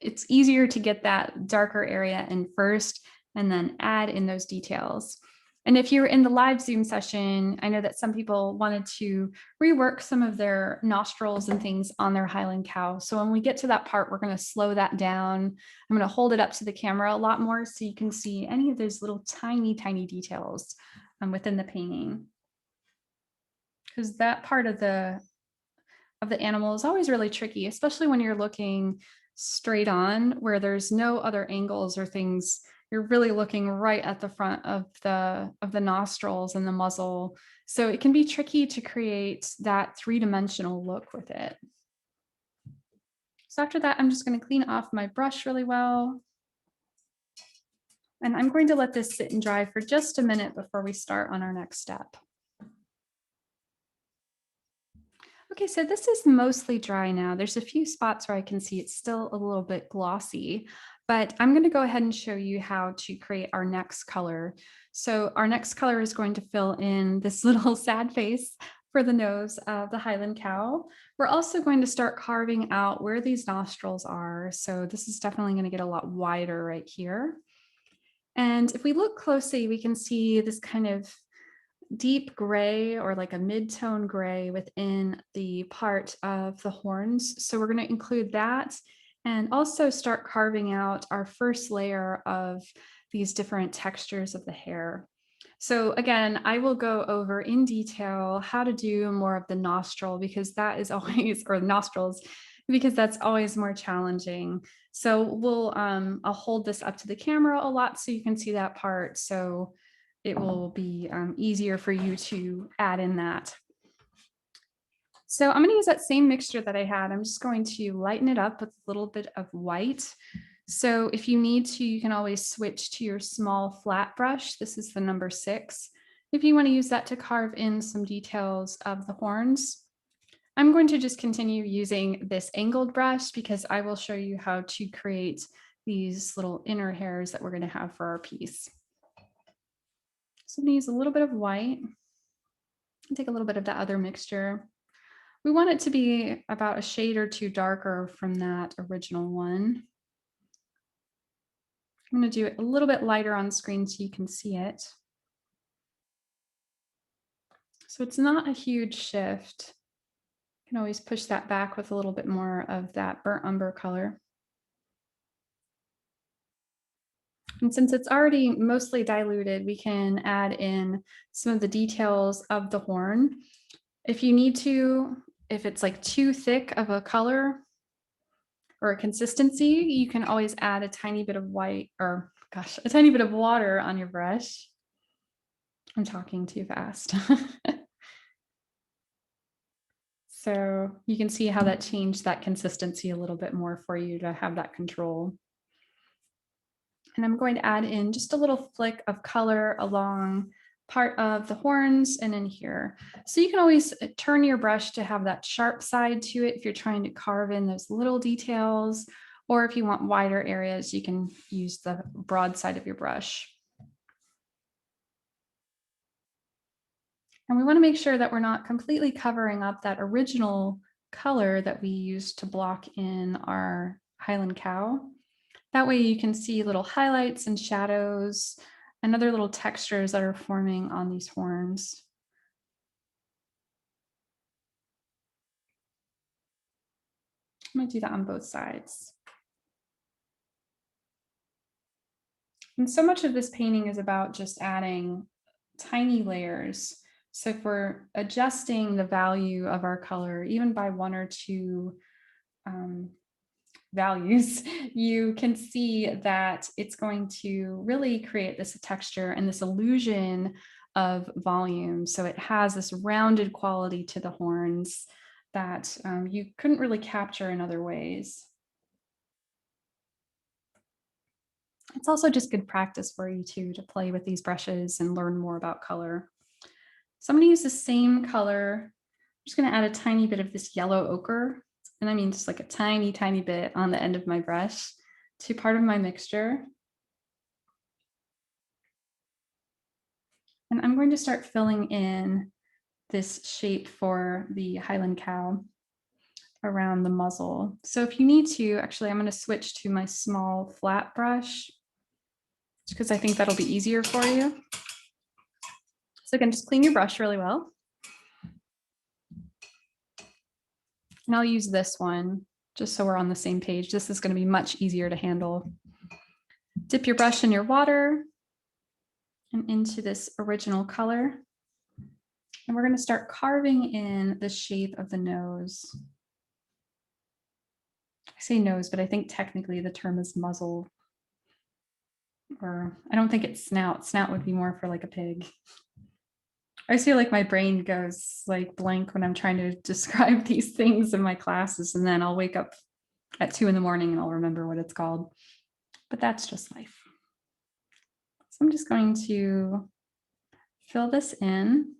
it's easier to get that darker area in first and then add in those details. And if you're in the live Zoom session, I know that some people wanted to rework some of their nostrils and things on their Highland cow. So when we get to that part, we're going to slow that down. I'm going to hold it up to the camera a lot more so you can see any of those little tiny, tiny details within the painting. Because that part of the animal is always really tricky, especially when you're looking straight on where there's no other angles or things. You're really looking right at the front of the nostrils and the muzzle. So it can be tricky to create that three-dimensional look with it. So after that, I'm just going to clean off my brush really well. And I'm going to let this sit and dry for just a minute before we start on our next step. Okay, so this is mostly dry now. There's a few spots where I can see it's still a little bit glossy, but I'm going to go ahead and show you how to create our next color. So our next color is going to fill in this little sad face for the nose of the Highland cow. We're also going to start carving out where these nostrils are. So this is definitely going to get a lot wider right here. And if we look closely, we can see this kind of deep gray or like a mid-tone gray within the part of the horns. So we're going to include that and also start carving out our first layer of these different textures of the hair. So again, I will go over in detail how to do more of the nostril, because that is always, or nostrils, because that's always more challenging. So I'll hold this up to the camera a lot so you can see that part. So it will be easier for you to add in that. So I'm going to use that same mixture that I had. I'm just going to lighten it up with a little bit of white. So if you need to, you can always switch to your small flat brush. This is the number 6. If you want to use that to carve in some details of the horns. I'm going to just continue using this angled brush because I will show you how to create these little inner hairs that we're going to have for our piece. So I'm going to use a little bit of white and take a little bit of that other mixture. We want it to be about a shade or two darker from that original one. I'm going to do it a little bit lighter on screen so you can see it. So it's not a huge shift. You can always push that back with a little bit more of that burnt umber color. And since it's already mostly diluted, we can add in some of the details of the horn. If you need to, if it's like too thick of a color or a consistency, you can always add a tiny bit of white, or gosh, a tiny bit of water on your brush. I'm talking too fast. So you can see how that changed that consistency a little bit more for you to have that control. And I'm going to add in just a little flick of color along part of the horns and in here. So you can always turn your brush to have that sharp side to it if you're trying to carve in those little details, or if you want wider areas, you can use the broad side of your brush. And we want to make sure that we're not completely covering up that original color that we used to block in our Highland cow. That way you can see little highlights and shadows and other little textures that are forming on these horns. I'm going to do that on both sides. And so much of this painting is about just adding tiny layers So if we're adjusting the value of our color, even by one or two values, you can see that it's going to really create this texture and this illusion of volume. So it has this rounded quality to the horns that you couldn't really capture in other ways. It's also just good practice for you too, to play with these brushes and learn more about color. So I'm going to use the same color. I'm just going to add a tiny bit of this yellow ochre. And I mean, just like a tiny, tiny bit on the end of my brush to part of my mixture. And I'm going to start filling in this shape for the Highland cow around the muzzle. So if you need to, actually, I'm going to switch to my small flat brush because I think that'll be easier for you. So again, just clean your brush really well. And I'll use this one just so we're on the same page. This is going to be much easier to handle. Dip your brush in your water and into this original color. And we're going to start carving in the shape of the nose. I say nose, but I think technically the term is muzzle. Or I don't think it's snout. Snout would be more for like a pig. I feel like my brain goes like blank when I'm trying to describe these things in my classes, and then I'll wake up at 2 in the morning and I'll remember what it's called. But that's just life. So I'm just going to fill this in.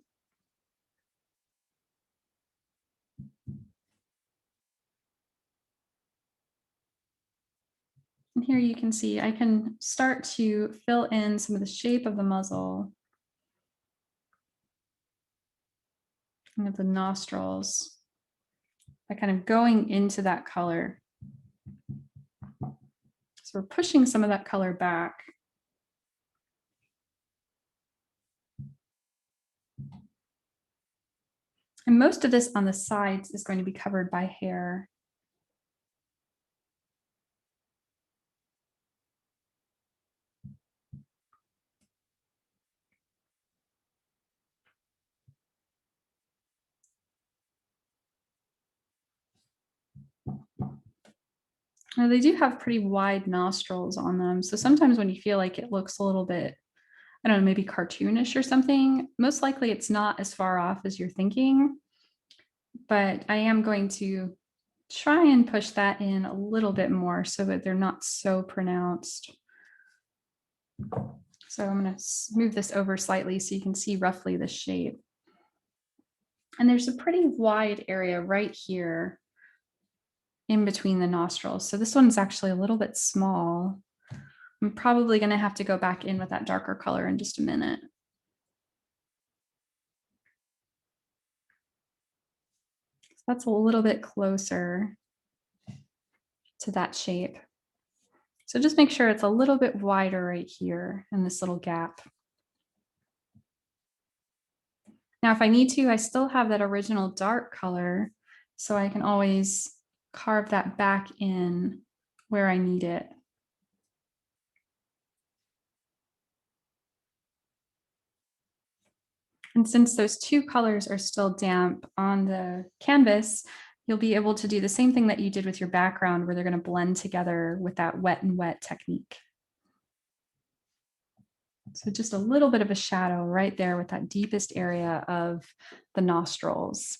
And here you can see I can start to fill in some of the shape of the muzzle and of the nostrils by kind of going into that color. So we're pushing some of that color back. And most of this on the sides is going to be covered by hair. Now they do have pretty wide nostrils on them. So sometimes when you feel like it looks a little bit, I don't know, maybe cartoonish or something, most likely it's not as far off as you're thinking. But I am going to try and push that in a little bit more so that they're not so pronounced. So I'm going to move this over slightly so you can see roughly the shape. And there's a pretty wide area right here in between the nostrils. So this one's actually a little bit small. I'm probably going to have to go back in with that darker color in just a minute. So that's a little bit closer to that shape. So just make sure it's a little bit wider right here in this little gap. Now, if I need to, I still have that original dark color, so I can always carve that back in where I need it. And since those two colors are still damp on the canvas, you'll be able to do the same thing that you did with your background, where they're going to blend together with that wet and wet technique. So just a little bit of a shadow right there with that deepest area of the nostrils.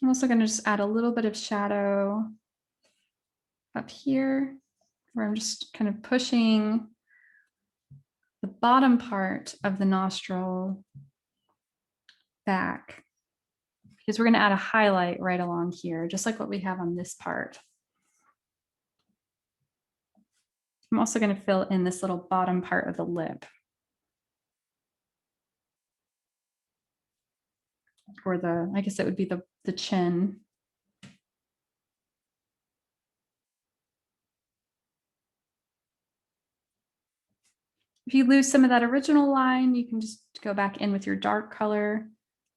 I'm also going to just add a little bit of shadow up here, where I'm just kind of pushing the bottom part of the nostril back, because we're going to add a highlight right along here, just like what we have on this part. I'm also going to fill in this little bottom part of the lip, or I guess it would be the chin. If you lose some of that original line, you can just go back in with your dark color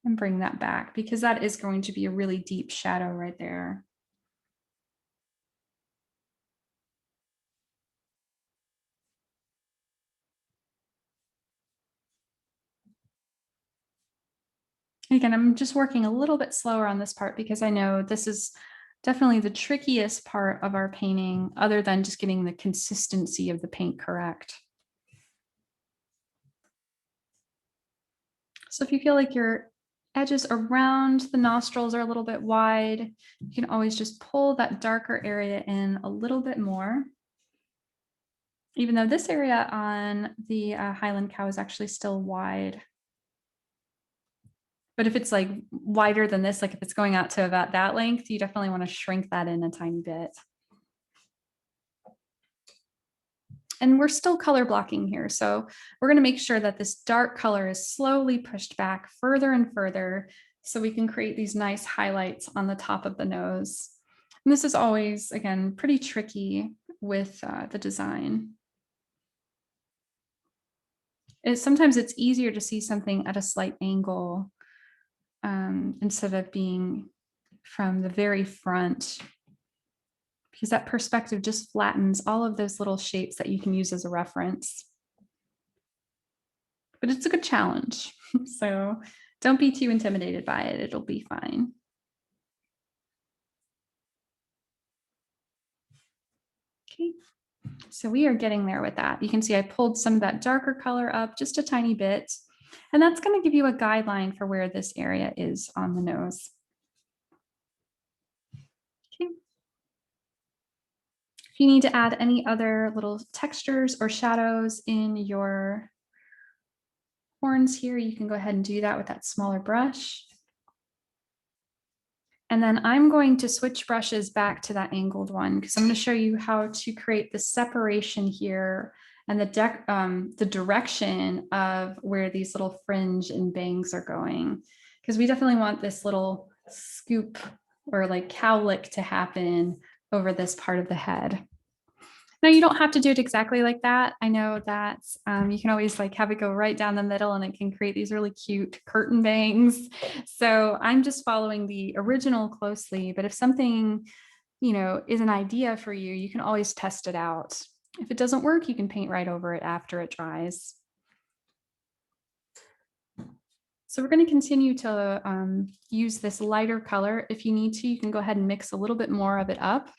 and bring that back, because that is going to be a really deep shadow right there. Again, I'm just working a little bit slower on this part because I know this is definitely the trickiest part of our painting, other than just getting the consistency of the paint correct. So if you feel like your edges around the nostrils are a little bit wide, you can always just pull that darker area in a little bit more. Even though this area on the Highland cow is actually still wide. But if it's like wider than this, like if it's going out to about that length, you definitely want to shrink that in a tiny bit. And we're still color blocking here. So we're going to make sure that this dark color is slowly pushed back further and further so we can create these nice highlights on the top of the nose. And this is always, again, pretty tricky with the design. Sometimes it's easier to see something at a slight angle instead of being from the very front, because that perspective just flattens all of those little shapes that you can use as a reference. But it's a good challenge. So don't be too intimidated by it. It'll be fine. Okay, so we are getting there with that. You can see I pulled some of that darker color up just a tiny bit, and that's going to give you a guideline for where this area is on the nose. Okay. If you need to add any other little textures or shadows in your horns here, you can go ahead and do that with that smaller brush. And then I'm going to switch brushes back to that angled one because I'm going to show you how to create the separation here and the direction of where these little fringe and bangs are going. Because we definitely want this little scoop or like cowlick to happen over this part of the head. Now, you don't have to do it exactly like that. I know that you can always like have it go right down the middle and it can create these really cute curtain bangs. So I'm just following the original closely, but if something, is an idea for you, you can always test it out. If it doesn't work, you can paint right over it after it dries. So we're going to continue to use this lighter color. If you need to, you can go ahead and mix a little bit more of it up.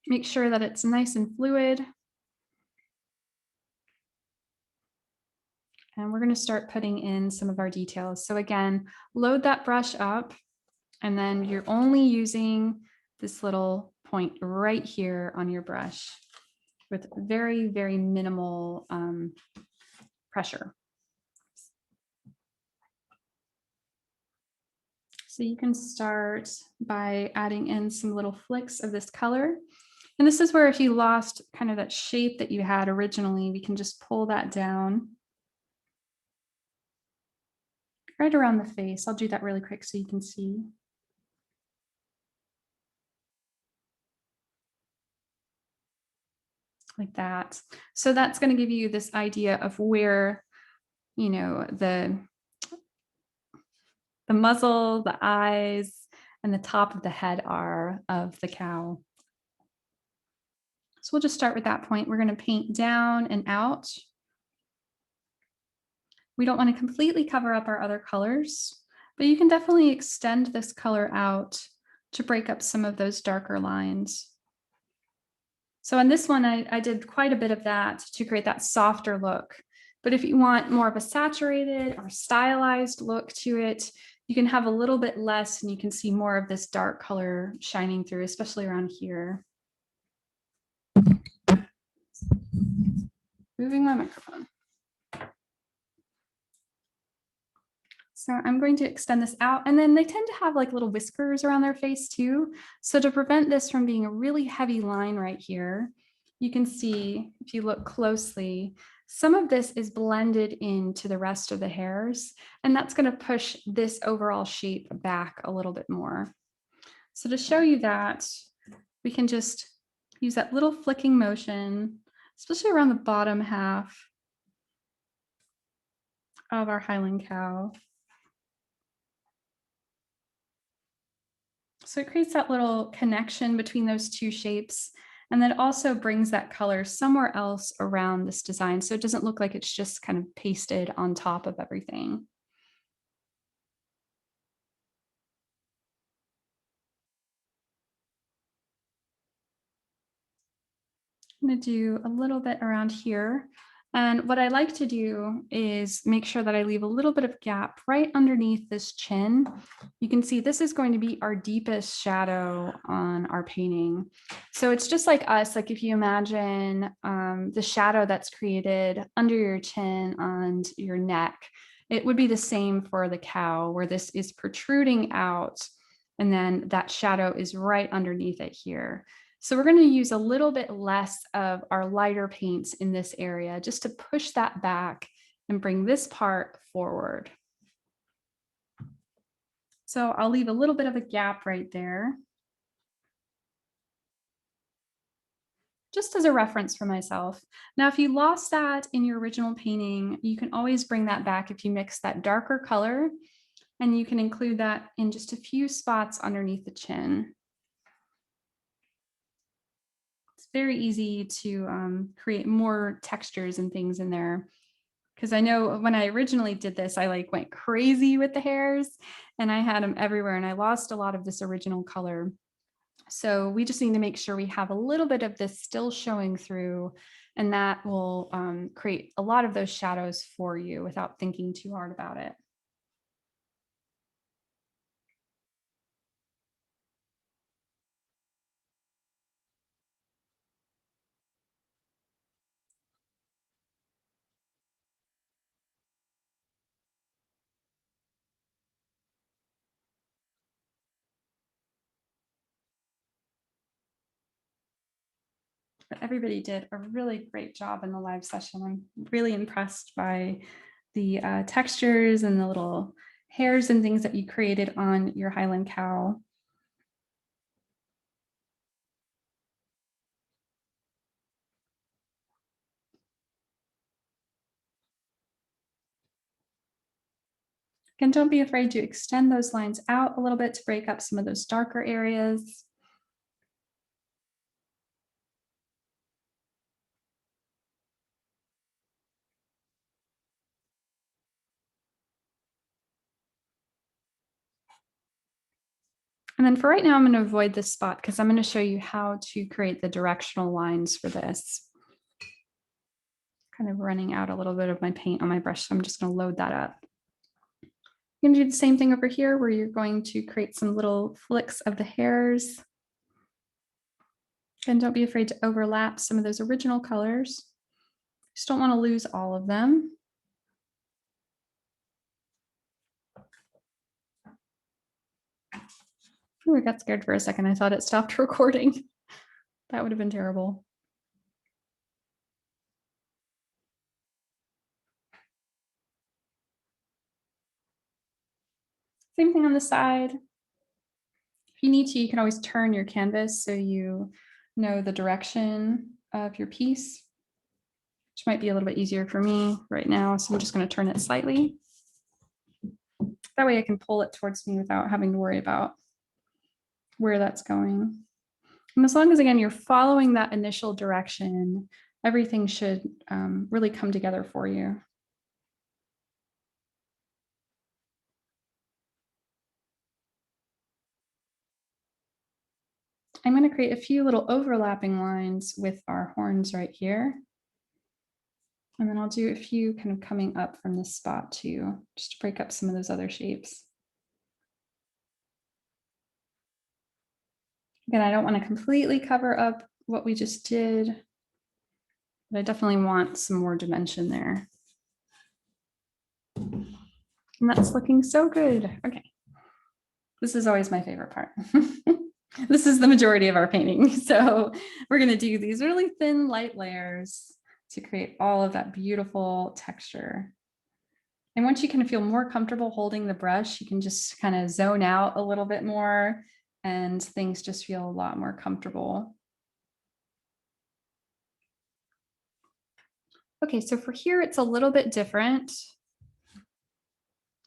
Make sure that it's nice and fluid. And we're going to start putting in some of our details. So again, load that brush up, and then you're only using this little point right here on your brush with very, very minimal pressure. So you can start by adding in some little flicks of this color. And this is where if you lost kind of that shape that you had originally, we can just pull that down right around the face. I'll do that really quick so you can see. Like that. So that's going to give you this idea of where, the muzzle, the eyes, and the top of the head are of the cow. So we'll just start with that point. We're going to paint down and out. We don't want to completely cover up our other colors, but you can definitely extend this color out to break up some of those darker lines. So on this one, I did quite a bit of that to create that softer look. But if you want more of a saturated or stylized look to it, you can have a little bit less and you can see more of this dark color shining through, especially around here. Moving my microphone. So I'm going to extend this out, and then they tend to have like little whiskers around their face too. So to prevent this from being a really heavy line right here, you can see if you look closely, some of this is blended into the rest of the hairs, and that's going to push this overall shape back a little bit more. So to show you that, we can just use that little flicking motion, especially around the bottom half of our Highland cow. So it creates that little connection between those two shapes, and then also brings that color somewhere else around this design. So it doesn't look like it's just kind of pasted on top of everything. I'm going to do a little bit around here. And what I like to do is make sure that I leave a little bit of gap right underneath this chin. You can see this is going to be our deepest shadow on our painting. So it's just like us, like if you imagine the shadow that's created under your chin and your neck, it would be the same for the cow where this is protruding out and then that shadow is right underneath it here. So we're going to use a little bit less of our lighter paints in this area just to push that back and bring this part forward. So I'll leave a little bit of a gap right there, just as a reference for myself. Now, if you lost that in your original painting, you can always bring that back if you mix that darker color, and you can include that in just a few spots underneath the chin. It's very easy to create more textures and things in there. Because I know when I originally did this, I like went crazy with the hairs and I had them everywhere and I lost a lot of this original color. So we just need to make sure we have a little bit of this still showing through, and that will create a lot of those shadows for you without thinking too hard about it. But everybody did a really great job in the live session. I'm really impressed by the textures and the little hairs and things that you created on your Highland cow. And don't be afraid to extend those lines out a little bit to break up some of those darker areas. And then for right now, I'm going to avoid this spot because I'm going to show you how to create the directional lines for this. Kind of running out a little bit of my paint on my brush, so I'm just going to load that up. You're going to do the same thing over here where you're going to create some little flicks of the hairs. And don't be afraid to overlap some of those original colors. Just don't want to lose all of them. Ooh, I got scared for a second. I thought it stopped recording. That would have been terrible. Same thing on the side. If you need to, you can always turn your canvas so you know the direction of your piece, which might be a little bit easier for me right now. So I'm just going to turn it slightly. That way I can pull it towards me without having to worry about where that's going. And as long as, again, you're following that initial direction, everything should really come together for you. I'm going to create a few little overlapping lines with our horns right here. And then I'll do a few kind of coming up from this spot too, just to break up some of those other shapes. Again, I don't want to completely cover up what we just did, but I definitely want some more dimension there. And that's looking so good. Okay. This is always my favorite part. This is the majority of our painting. So we're going to do these really thin, light layers to create all of that beautiful texture. And once you kind of feel more comfortable holding the brush, you can just kind of zone out a little bit more and things just feel a lot more comfortable. Okay, so for here, it's a little bit different.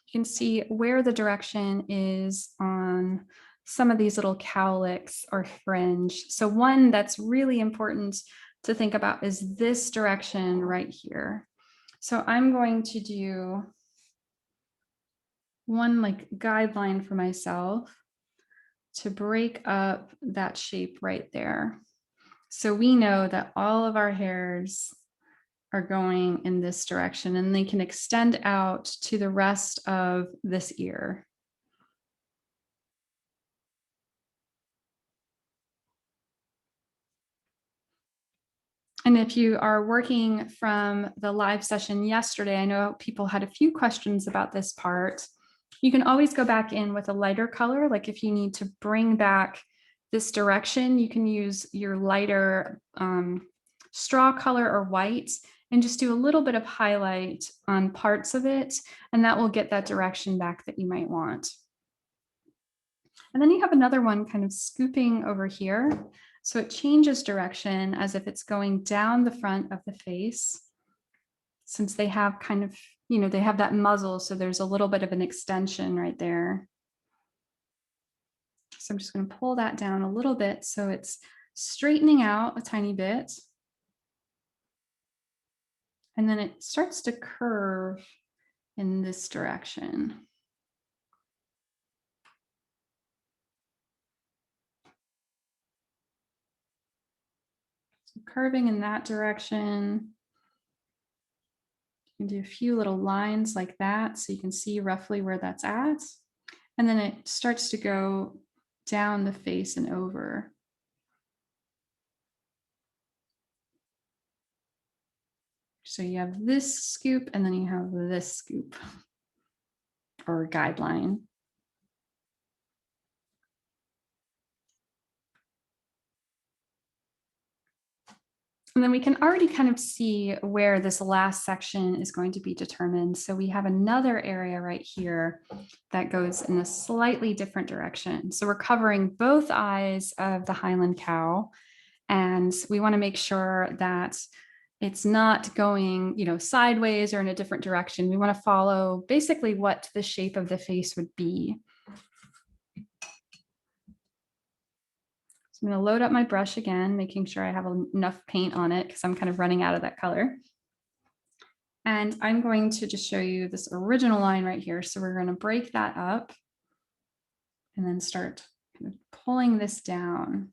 You can see where the direction is on some of these little cowlicks or fringe. So one that's really important to think about is this direction right here. So I'm going to do one like guideline for myself to break up that shape right there. So we know that all of our hairs are going in this direction and they can extend out to the rest of this ear. And if you are working from the live session yesterday, I know people had a few questions about this part. You can always go back in with a lighter color. Like if you need to bring back this direction, you can use your lighter straw color or white and just do a little bit of highlight on parts of it. And that will get that direction back that you might want. And then you have another one kind of scooping over here. So it changes direction as if it's going down the front of the face. Since they have kind of, they have that muzzle, so there's a little bit of an extension right there. So I'm just going to pull that down a little bit so it's straightening out a tiny bit. And then it starts to curve in this direction. So curving in that direction. You can do a few little lines like that so you can see roughly where that's at. And then it starts to go down the face and over. So you have this scoop and then you have this scoop or guideline. And then we can already kind of see where this last section is going to be determined. So we have another area right here that goes in a slightly different direction. So we're covering both eyes of the Highland cow. And we want to make sure that it's not going, sideways or in a different direction. We want to follow basically what the shape of the face would be. I'm going to load up my brush again, making sure I have enough paint on it because I'm kind of running out of that color. And I'm going to just show you this original line right here. So we're going to break that up and then start kind of pulling this down.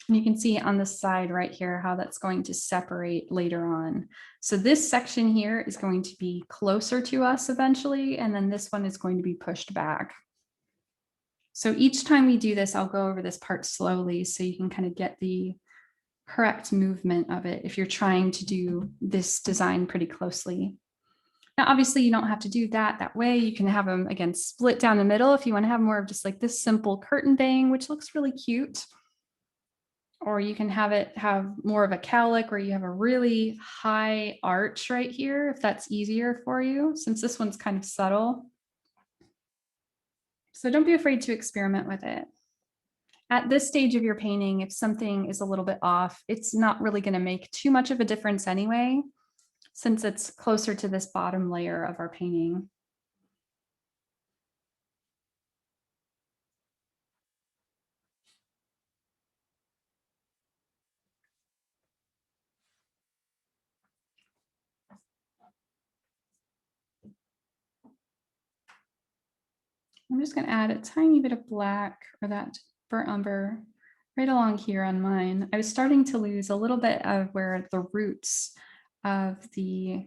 And you can see on the side right here how that's going to separate later on. So this section here is going to be closer to us eventually, and then this one is going to be pushed back. So each time we do this, I'll go over this part slowly so you can kind of get the correct movement of it if you're trying to do this design pretty closely. Now, obviously, you don't have to do that way. You can have them, again, split down the middle if you want to have more of just like this simple curtain bang, which looks really cute. Or you can have it have more of a cowlick where you have a really high arch right here, if that's easier for you, since this one's kind of subtle. So don't be afraid to experiment with it. At this stage of your painting, if something is a little bit off, it's not really going to make too much of a difference anyway, since it's closer to this bottom layer of our painting. I'm just going to add a tiny bit of black or that burnt umber right along here on mine. I was starting to lose a little bit of where the roots of the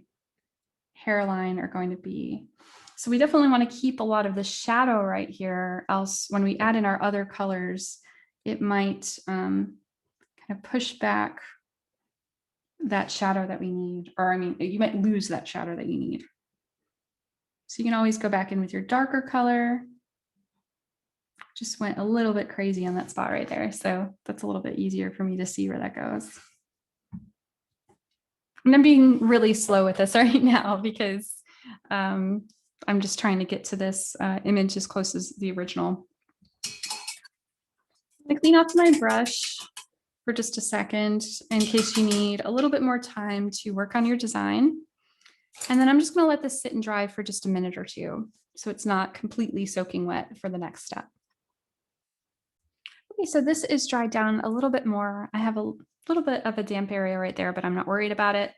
hairline are going to be. So we definitely want to keep a lot of the shadow right here, else when we add in our other colors, it might kind of push back that shadow that we need, or I mean, you might lose that shadow that you need. So you can always go back in with your darker color. Just went a little bit crazy on that spot right there. So that's a little bit easier for me to see where that goes. And I'm being really slow with this right now because I'm just trying to get to this image as close as the original. I'm gonna clean off my brush for just a second in case you need a little bit more time to work on your design. And then I'm just gonna let this sit and dry for just a minute or two so it's not completely soaking wet for the next step. Okay, so this is dried down a little bit more. I have a little bit of a damp area right there, but I'm not worried about it.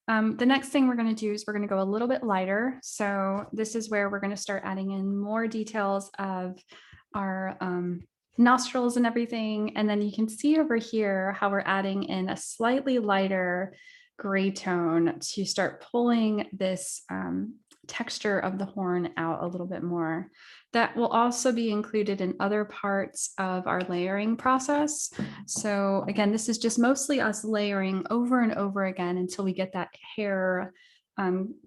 The next thing we're going to do is we're going to go a little bit lighter. So this is where we're going to start adding in more details of our nostrils and everything. And then you can see over here how we're adding in a slightly lighter gray tone to start pulling this texture of the horn out a little bit more. That will also be included in other parts of our layering process. So again, this is just mostly us layering over and over again until we get that hair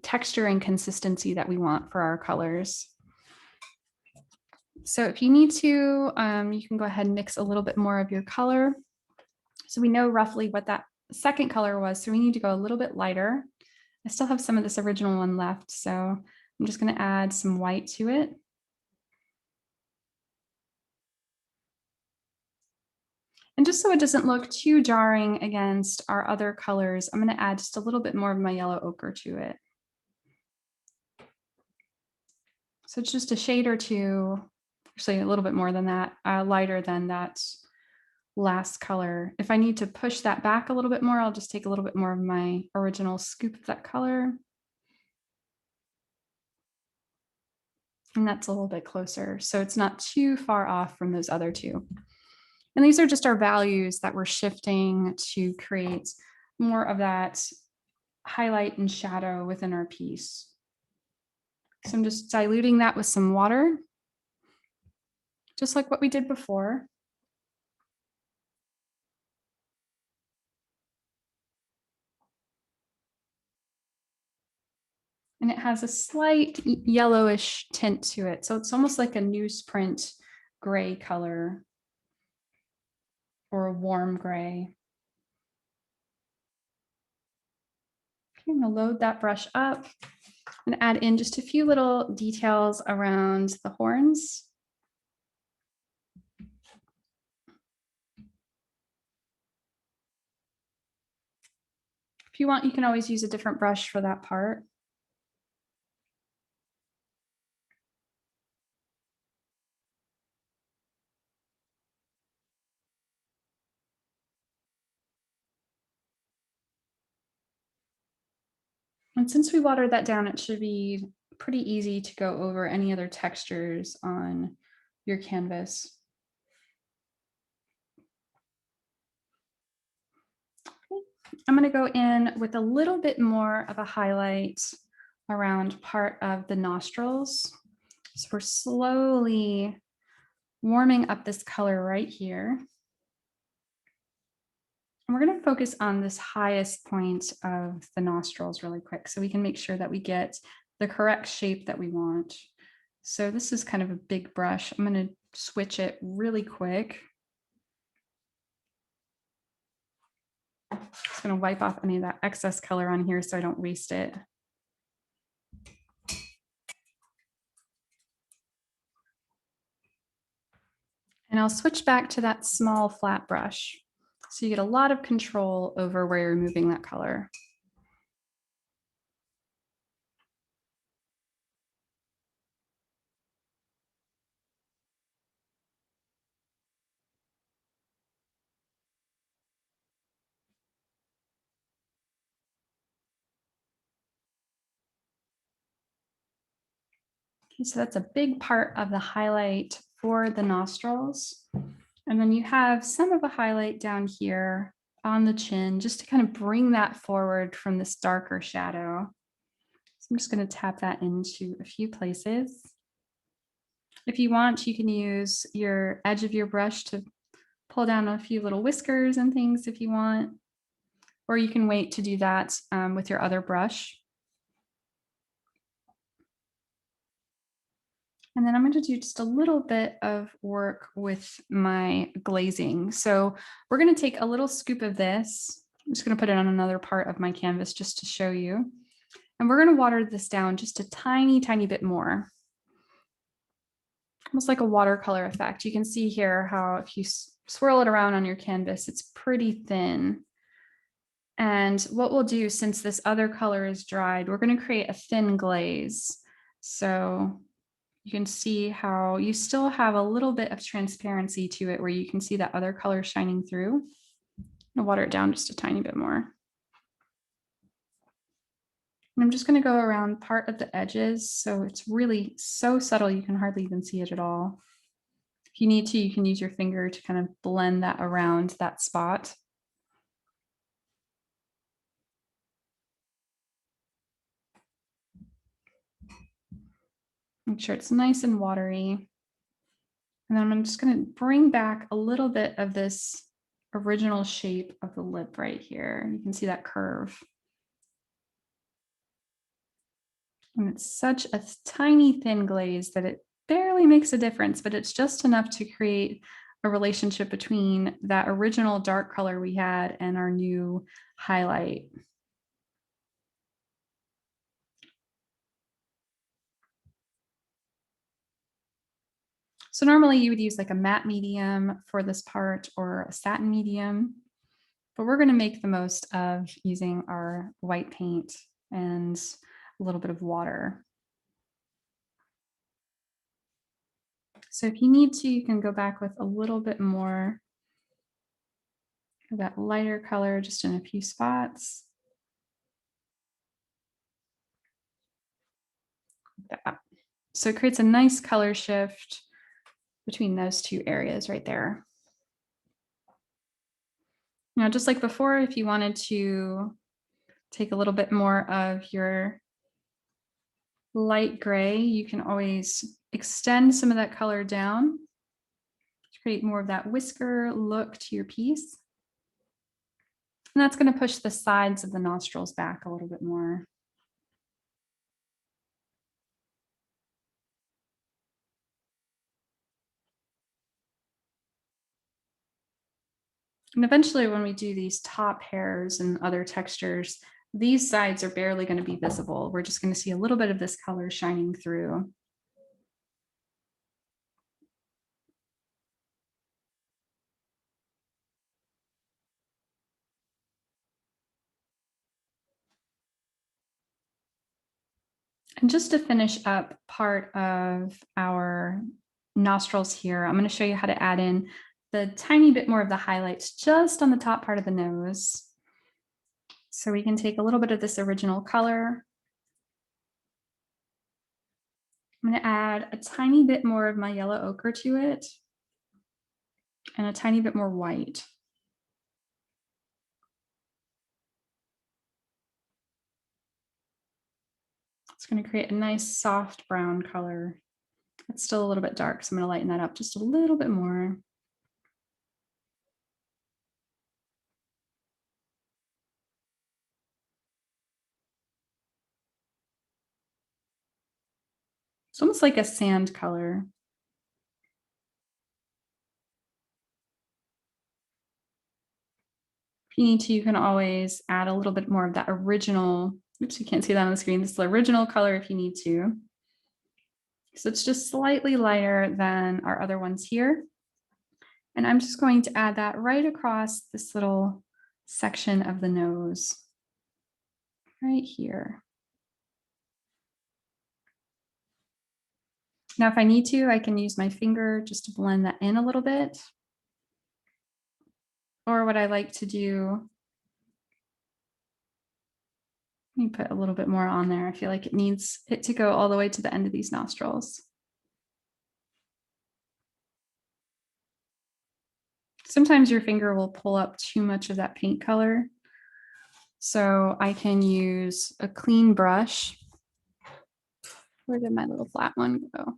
texture and consistency that we want for our colors. So if you need to, you can go ahead and mix a little bit more of your color. So we know roughly what that second color was. So we need to go a little bit lighter. I still have some of this original one left. So I'm just going to add some white to it. And just so it doesn't look too jarring against our other colors, I'm going to add just a little bit more of my yellow ochre to it. So it's just a shade or two, actually a little bit more than that, lighter than that last color. If I need to push that back a little bit more, I'll just take a little bit more of my original scoop of that color. And that's a little bit closer. So it's not too far off from those other two. And these are just our values that we're shifting to create more of that highlight and shadow within our piece. So I'm just diluting that with some water, just like what we did before. And it has a slight yellowish tint to it. So it's almost like a newsprint gray color or a warm gray. Okay, I'm gonna load that brush up and add in just a few little details around the horns. If you want, you can always use a different brush for that part. And since we watered that down, it should be pretty easy to go over any other textures on your canvas. Okay. I'm going to go in with a little bit more of a highlight around part of the nostrils. So we're slowly warming up this color right here. And we're going to focus on this highest point of the nostrils really quick so we can make sure that we get the correct shape that we want. So this is kind of a big brush. I'm going to switch it really quick. Just going to wipe off any of that excess color on here so I don't waste it. And I'll switch back to that small flat brush. So you get a lot of control over where you're moving that color. Okay, so that's a big part of the highlight for the nostrils. And then you have some of a highlight down here on the chin, just to kind of bring that forward from this darker shadow. So I'm just going to tap that into a few places. If you want, you can use your edge of your brush to pull down a few little whiskers and things if you want, or you can wait to do that with your other brush. And then I'm going to do just a little bit of work with my glazing. So we're going to take a little scoop of this. I'm just going to put it on another part of my canvas just to show you. And we're going to water this down just a tiny, tiny bit more. Almost like a watercolor effect. You can see here how if you swirl it around on your canvas, it's pretty thin. And what we'll do, since this other color is dried, we're going to create a thin glaze. So you can see how you still have a little bit of transparency to it where you can see that other color shining through. I'll water it down just a tiny bit more. And I'm just going to go around part of the edges. So it's really so subtle, you can hardly even see it at all. If you need to, you can use your finger to kind of blend that around that spot. Make sure it's nice and watery. And then I'm just going to bring back a little bit of this original shape of the lip right here. You can see that curve. And it's such a tiny thin glaze that it barely makes a difference, but it's just enough to create a relationship between that original dark color we had and our new highlight. So normally you would use like a matte medium for this part or a satin medium, but we're going to make the most of using our white paint and a little bit of water. So if you need to, you can go back with a little bit more of that lighter color just in a few spots. Like that. So it creates a nice color shift between those two areas right there. Now, just like before, if you wanted to take a little bit more of your light gray, you can always extend some of that color down to create more of that whisker look to your piece. And that's going to push the sides of the nostrils back a little bit more. And eventually when we do these top hairs and other textures, these sides are barely going to be visible. We're just going to see a little bit of this color shining through. And just to finish up part of our nostrils here, I'm going to show you how to add in the tiny bit more of the highlights just on the top part of the nose. So we can take a little bit of this original color. I'm going to add a tiny bit more of my yellow ochre to it and a tiny bit more white. It's going to create a nice soft brown color. It's still a little bit dark, so I'm going to lighten that up just a little bit more. It's almost like a sand color. If you need to, you can always add a little bit more of that original. Oops, you can't see that on the screen. This is the original color if you need to. So it's just slightly lighter than our other ones here. And I'm just going to add that right across this little section of the nose, right here. Now, if I need to, I can use my finger just to blend that in a little bit. Or what I like to do, let me put a little bit more on there. I feel like it needs it to go all the way to the end of these nostrils. Sometimes your finger will pull up too much of that paint color. So I can use a clean brush. Where did my little flat one go?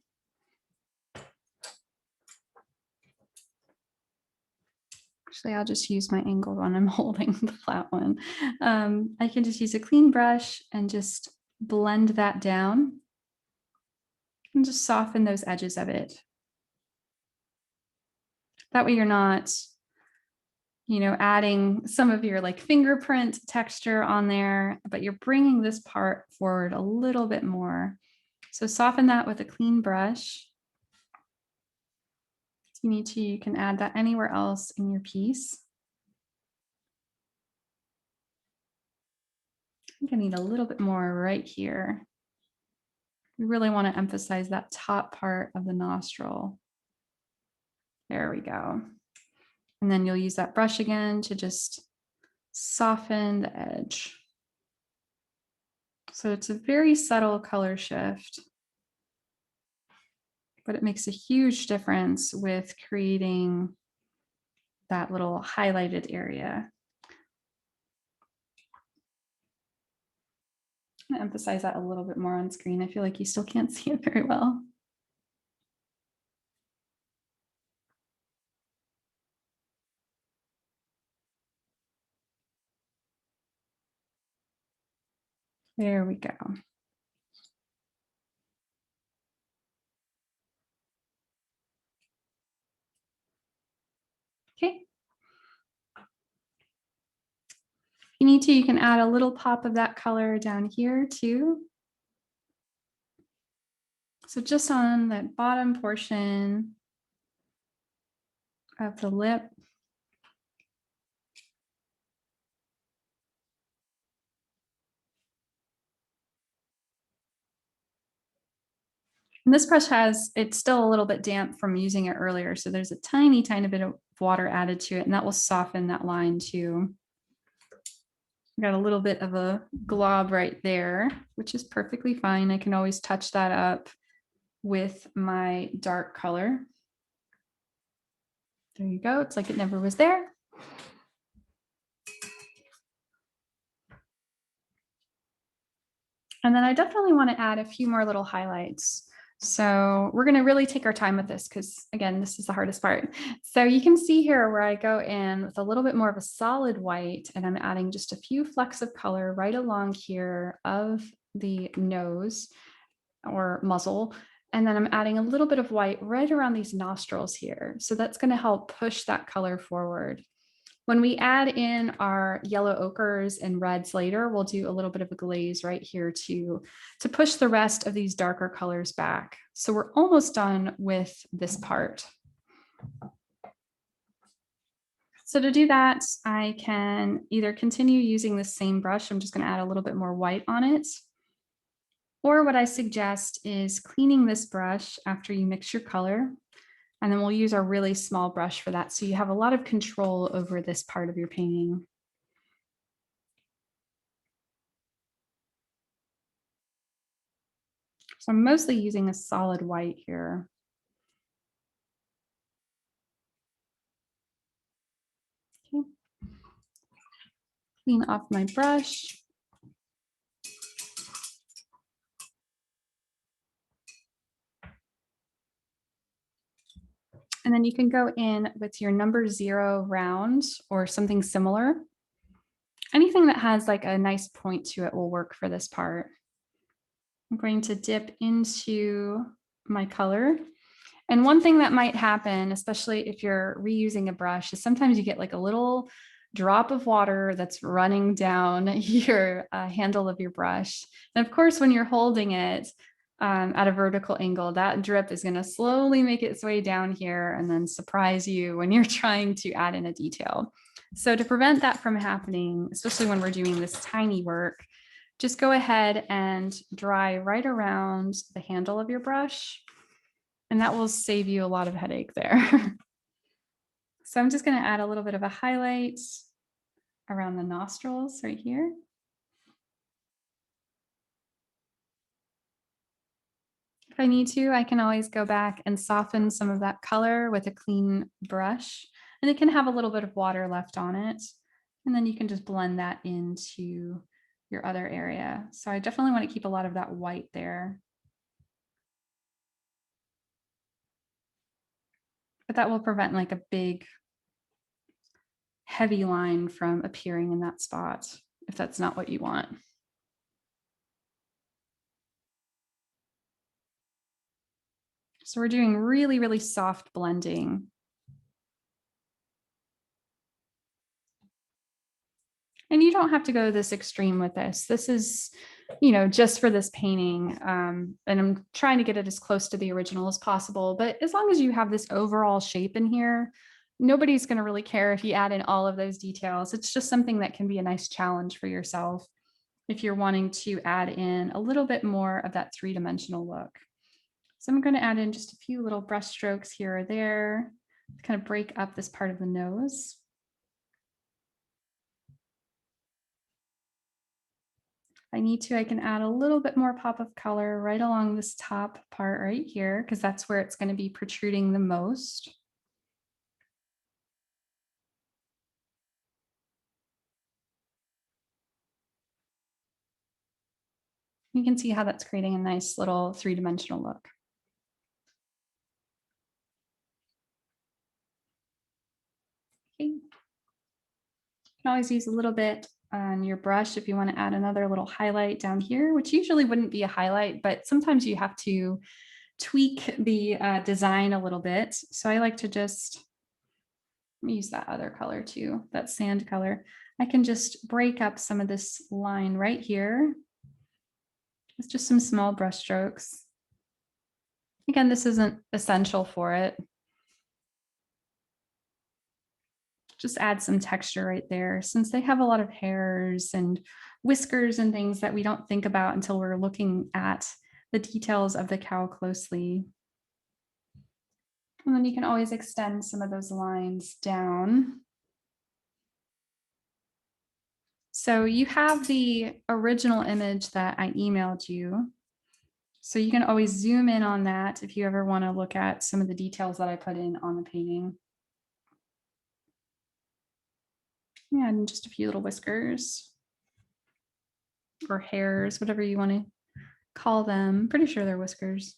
Actually, I'll just use my angled one. I'm holding the flat one. I can just use a clean brush and just blend that down and just soften those edges of it. That way you're not, adding some of your like fingerprint texture on there, but you're bringing this part forward a little bit more. So soften that with a clean brush. If you need to, you can add that anywhere else in your piece. I think I need a little bit more right here. We really want to emphasize that top part of the nostril. There we go. And then you'll use that brush again to just soften the edge. So it's a very subtle color shift. but it makes a huge difference with creating that little highlighted area. I'm gonna emphasize that a little bit more on screen. I feel like you still can't see it very well. There we go. Okay. If you need to, you can add a little pop of that color down here too. So just on that bottom portion of the lip. And this brush it's still a little bit damp from using it earlier. So there's a tiny, tiny bit of water added to it, and that will soften that line too. Got a little bit of a glob right there, which is perfectly fine. I can always touch that up with my dark color. There you go. It's like it never was there. And then I definitely want to add a few more little highlights. So we're going to really take our time with this because, again, this is the hardest part. So you can see here where I go in with a little bit more of a solid white, and I'm adding just a few flecks of color right along here of the nose or muzzle. And then I'm adding a little bit of white right around these nostrils here. So that's going to help push that color forward. When we add in our yellow ochres and reds later, we'll do a little bit of a glaze right here to push the rest of these darker colors back. So we're almost done with this part. So to do that, I can either continue using the same brush. I'm just going to add a little bit more white on it. Or what I suggest is cleaning this brush after you mix your color. And then we'll use our really small brush for that. So you have a lot of control over this part of your painting. So I'm mostly using a solid white here. Okay. Clean off my brush. And then you can go in with your number 0 round or something similar. Anything that has like a nice point to it will work for this part. I'm going to dip into my color. And one thing that might happen, especially if you're reusing a brush, is sometimes you get like a little drop of water that's running down your handle of your brush. And of course, when you're holding it at a vertical angle, that drip is going to slowly make its way down here and then surprise you when you're trying to add in a detail. So to prevent that from happening, especially when we're doing this tiny work, just go ahead and dry right around the handle of your brush. And that will save you a lot of headache there. So I'm just going to add a little bit of a highlight around the nostrils right here. If I need to, I can always go back and soften some of that color with a clean brush. And it can have a little bit of water left on it. And then you can just blend that into your other area. So I definitely want to keep a lot of that white there. But that will prevent like a big heavy line from appearing in that spot if that's not what you want. So we're doing really, really soft blending. And you don't have to go this extreme with this. This is, just for this painting. And I'm trying to get it as close to the original as possible. But as long as you have this overall shape in here, nobody's going to really care if you add in all of those details. It's just something that can be a nice challenge for yourself if you're wanting to add in a little bit more of that three-dimensional look. So I'm going to add in just a few little brush strokes here or there to kind of break up this part of the nose. I need to, I can add a little bit more pop of color right along this top part right here, because that's where it's going to be protruding the most. You can see how that's creating a nice little three-dimensional look. Okay. You can always use a little bit on your brush if you want to add another little highlight down here, which usually wouldn't be a highlight, but sometimes you have to tweak the design a little bit. So I like to just use that other color too, that sand color. I can just break up some of this line right here. It's just some small brush strokes. Again, this isn't essential for it. Just add some texture right there, since they have a lot of hairs and whiskers and things that we don't think about until we're looking at the details of the cow closely. And then you can always extend some of those lines down. So you have the original image that I emailed you. So you can always zoom in on that if you ever want to look at some of the details that I put in on the painting. Yeah, and just a few little whiskers or hairs, whatever you want to call them. Pretty sure they're whiskers.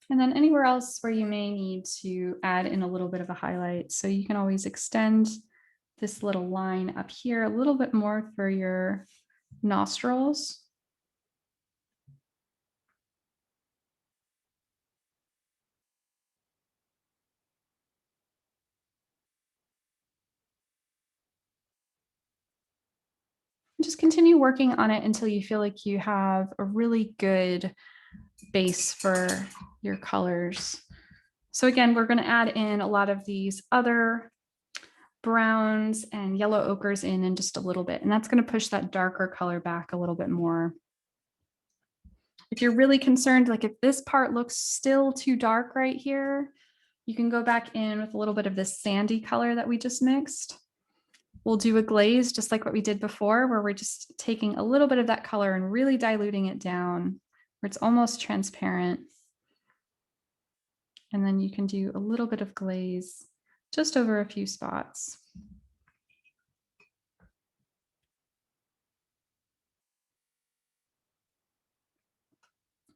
And then anywhere else where you may need to add in a little bit of a highlight. So you can always extend this little line up here a little bit more for your nostrils. Just continue working on it until you feel like you have a really good base for your colors. So again, we're going to add in a lot of these other browns and yellow ochres in just a little bit, and that's going to push that darker color back a little bit more. If you're really concerned, like if this part looks still too dark right here, you can go back in with a little bit of this sandy color that we just mixed. We'll do a glaze just like what we did before, where we're just taking a little bit of that color and really diluting it down where it's almost transparent. And then you can do a little bit of glaze just over a few spots.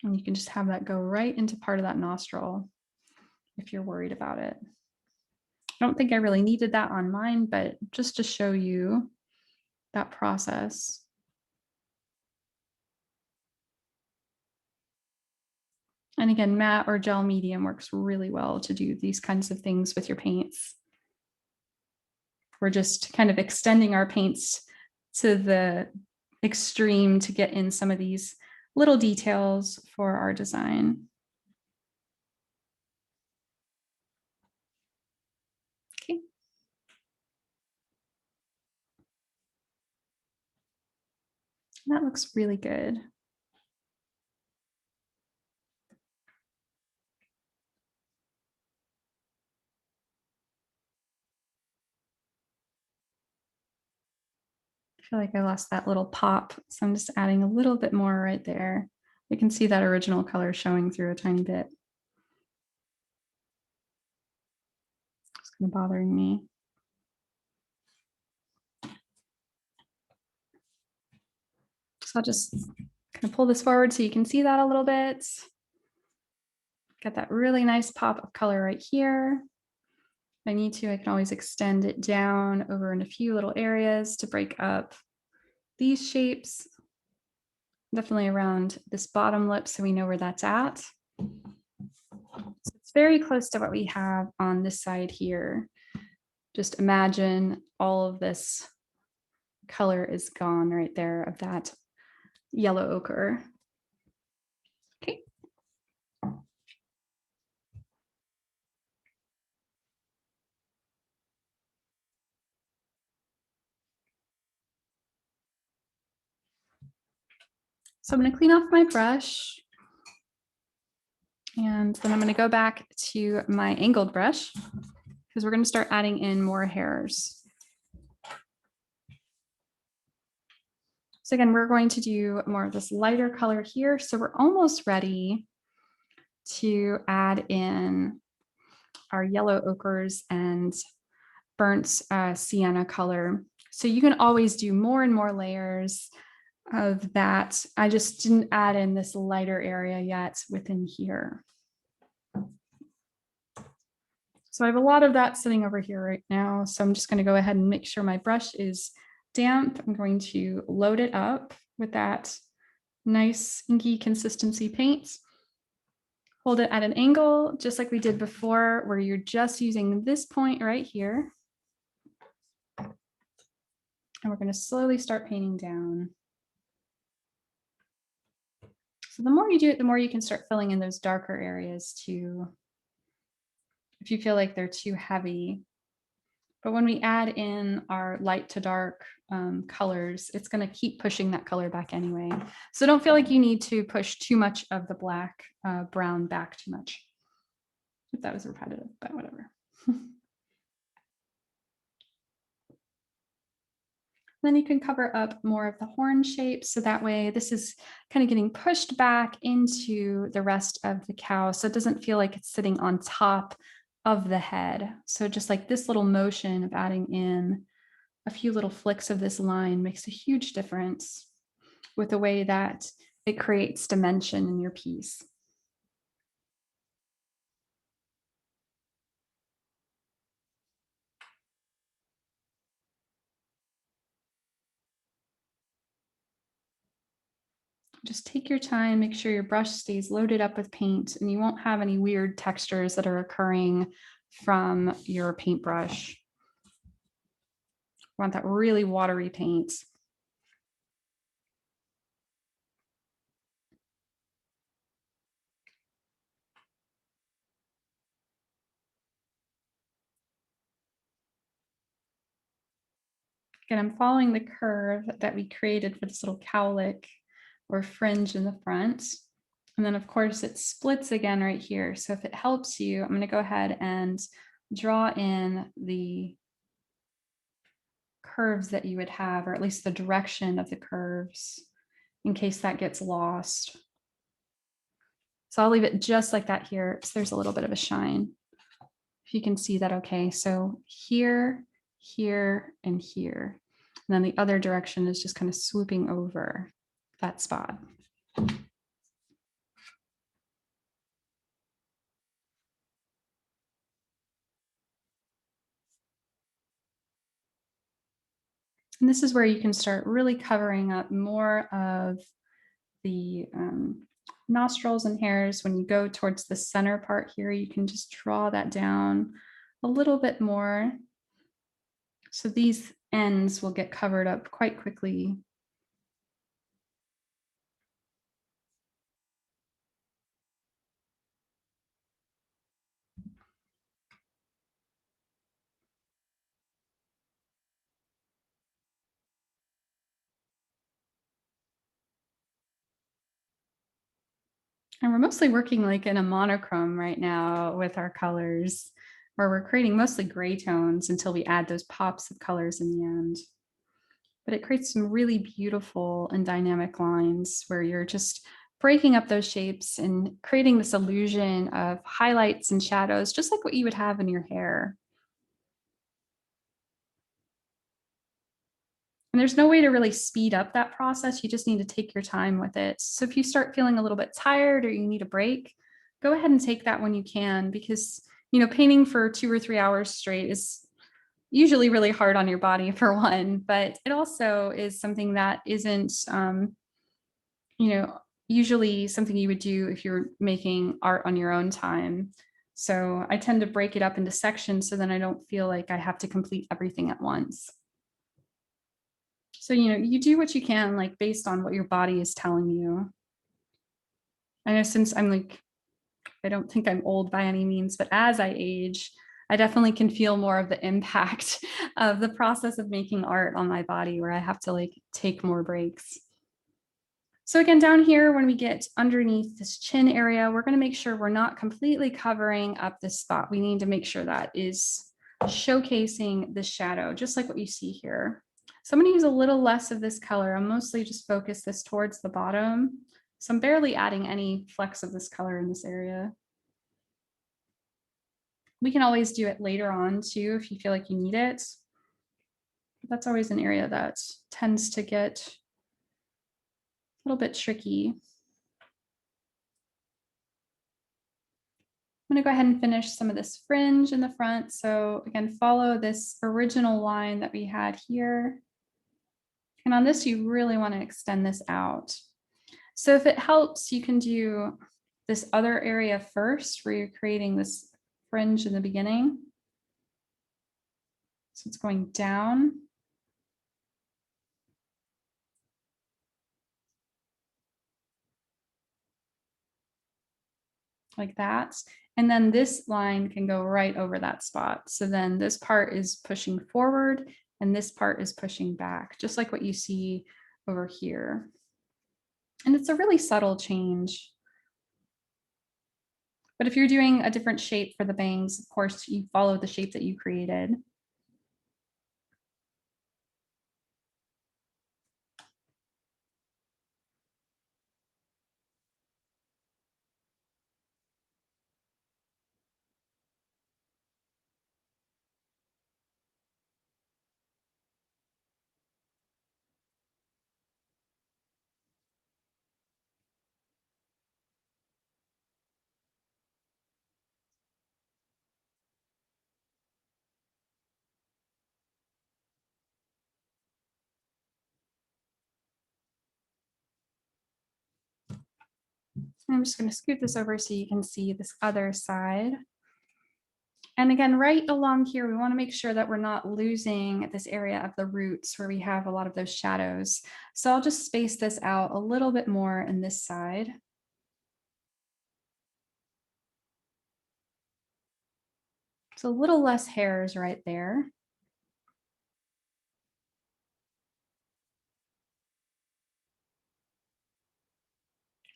And you can just have that go right into part of that nostril if you're worried about it. I don't think I really needed that on mine, but just to show you that process. And again, matte or gel medium works really well to do these kinds of things with your paints. We're just kind of extending our paints to the extreme to get in some of these little details for our design. Okay. That looks really good. I feel like I lost that little pop, so I'm just adding a little bit more right there. You can see that original color showing through a tiny bit. It's kind of bothering me. So I'll just kind of pull this forward so you can see that a little bit. Got that really nice pop of color right here. If I need to, I can always extend it down over in a few little areas to break up these shapes. Definitely around this bottom lip so we know where that's at. So it's very close to what we have on this side here. Just imagine all of this color is gone right there of that yellow ochre. Okay. So I'm going to clean off my brush. And then I'm going to go back to my angled brush because we're going to start adding in more hairs. So again, we're going to do more of this lighter color here. So we're almost ready to add in our yellow ochres and burnt sienna color. So you can always do more and more layers of that. I just didn't add in this lighter area yet within here. So I have a lot of that sitting over here right now. So I'm just going to go ahead and make sure my brush is damp. I'm going to load it up with that nice inky consistency paint. Hold it at an angle, just like we did before, where you're just using this point right here. And we're going to slowly start painting down. So the more you do it, the more you can start filling in those darker areas too, if you feel like they're too heavy. But when we add in our light to dark colors, it's going to keep pushing that color back anyway. So don't feel like you need to push too much of the black brown back too much. If that was repetitive, but whatever. Then you can cover up more of the horn shape. So that way this is kind of getting pushed back into the rest of the cow. So it doesn't feel like it's sitting on top of the head. So just like this little motion of adding in a few little flicks of this line makes a huge difference with the way that it creates dimension in your piece. Just take your time, make sure your brush stays loaded up with paint and you won't have any weird textures that are occurring from your paintbrush. Want that really watery paint. Again, I'm following the curve that we created for this little cowlick or fringe in the front. And then of course it splits again right here. So if it helps you, I'm going to go ahead and draw in the curves that you would have, or at least the direction of the curves in case that gets lost. So I'll leave it just like that here. So there's a little bit of a shine. If you can see that, okay. So here, here, and here. And then the other direction is just kind of swooping over that spot. And this is where you can start really covering up more of the nostrils and hairs. When you go towards the center part here, you can just draw that down a little bit more. So these ends will get covered up quite quickly. And we're mostly working like in a monochrome right now with our colors, where we're creating mostly gray tones until we add those pops of colors in the end. But it creates some really beautiful and dynamic lines where you're just breaking up those shapes and creating this illusion of highlights and shadows, just like what you would have in your hair. And there's no way to really speed up that process. You just need to take your time with it. So if you start feeling a little bit tired or you need a break, go ahead and take that when you can, because, you know, painting for 2 or 3 hours straight is usually really hard on your body for one, but it also is something that isn't, you know, usually something you would do if you're making art on your own time. So I tend to break it up into sections so then I don't feel like I have to complete everything at once. So, you know, you do what you can, like based on what your body is telling you. I know since I'm like, I don't think I'm old by any means, but as I age, I definitely can feel more of the impact of the process of making art on my body where I have to like take more breaks. So again, down here, when we get underneath this chin area, we're going to make sure we're not completely covering up this spot. We need to make sure that is showcasing the shadow, just like what you see here. So I'm going to use a little less of this color. I'm mostly just focus this towards the bottom. So I'm barely adding any flecks of this color in this area. We can always do it later on too if you feel like you need it. But that's always an area that tends to get a little bit tricky. I'm going to go ahead and finish some of this fringe in the front. So again, follow this original line that we had here. And on this, you really want to extend this out. So if it helps, you can do this other area first where you're creating this fringe in the beginning. So it's going down. Like that. And then this line can go right over that spot. So then this part is pushing forward and this part is pushing back, just like what you see over here. And it's a really subtle change. But if you're doing a different shape for the bangs, of course, you follow the shape that you created. I'm just going to scoot this over so you can see this other side. And again, right along here, we want to make sure that we're not losing this area of the roots where we have a lot of those shadows. So I'll just space this out a little bit more in this side. So a little less hairs right there.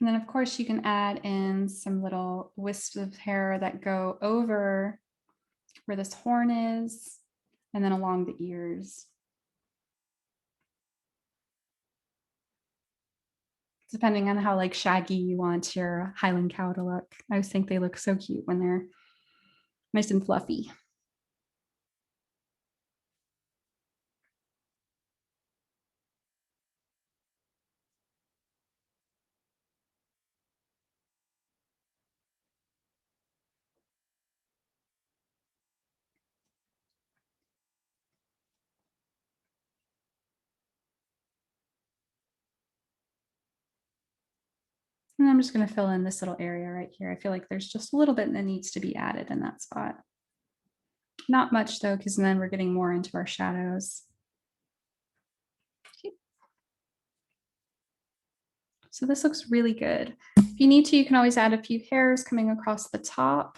And then of course you can add in some little wisps of hair that go over where this horn is, and then along the ears. Depending on how like shaggy you want your Highland cow to look. I always think they look so cute when they're nice and fluffy. And I'm just going to fill in this little area right here. I feel like there's just a little bit that needs to be added in that spot. Not much though, because then we're getting more into our shadows. Okay. So this looks really good. If you need to, you can always add a few hairs coming across the top.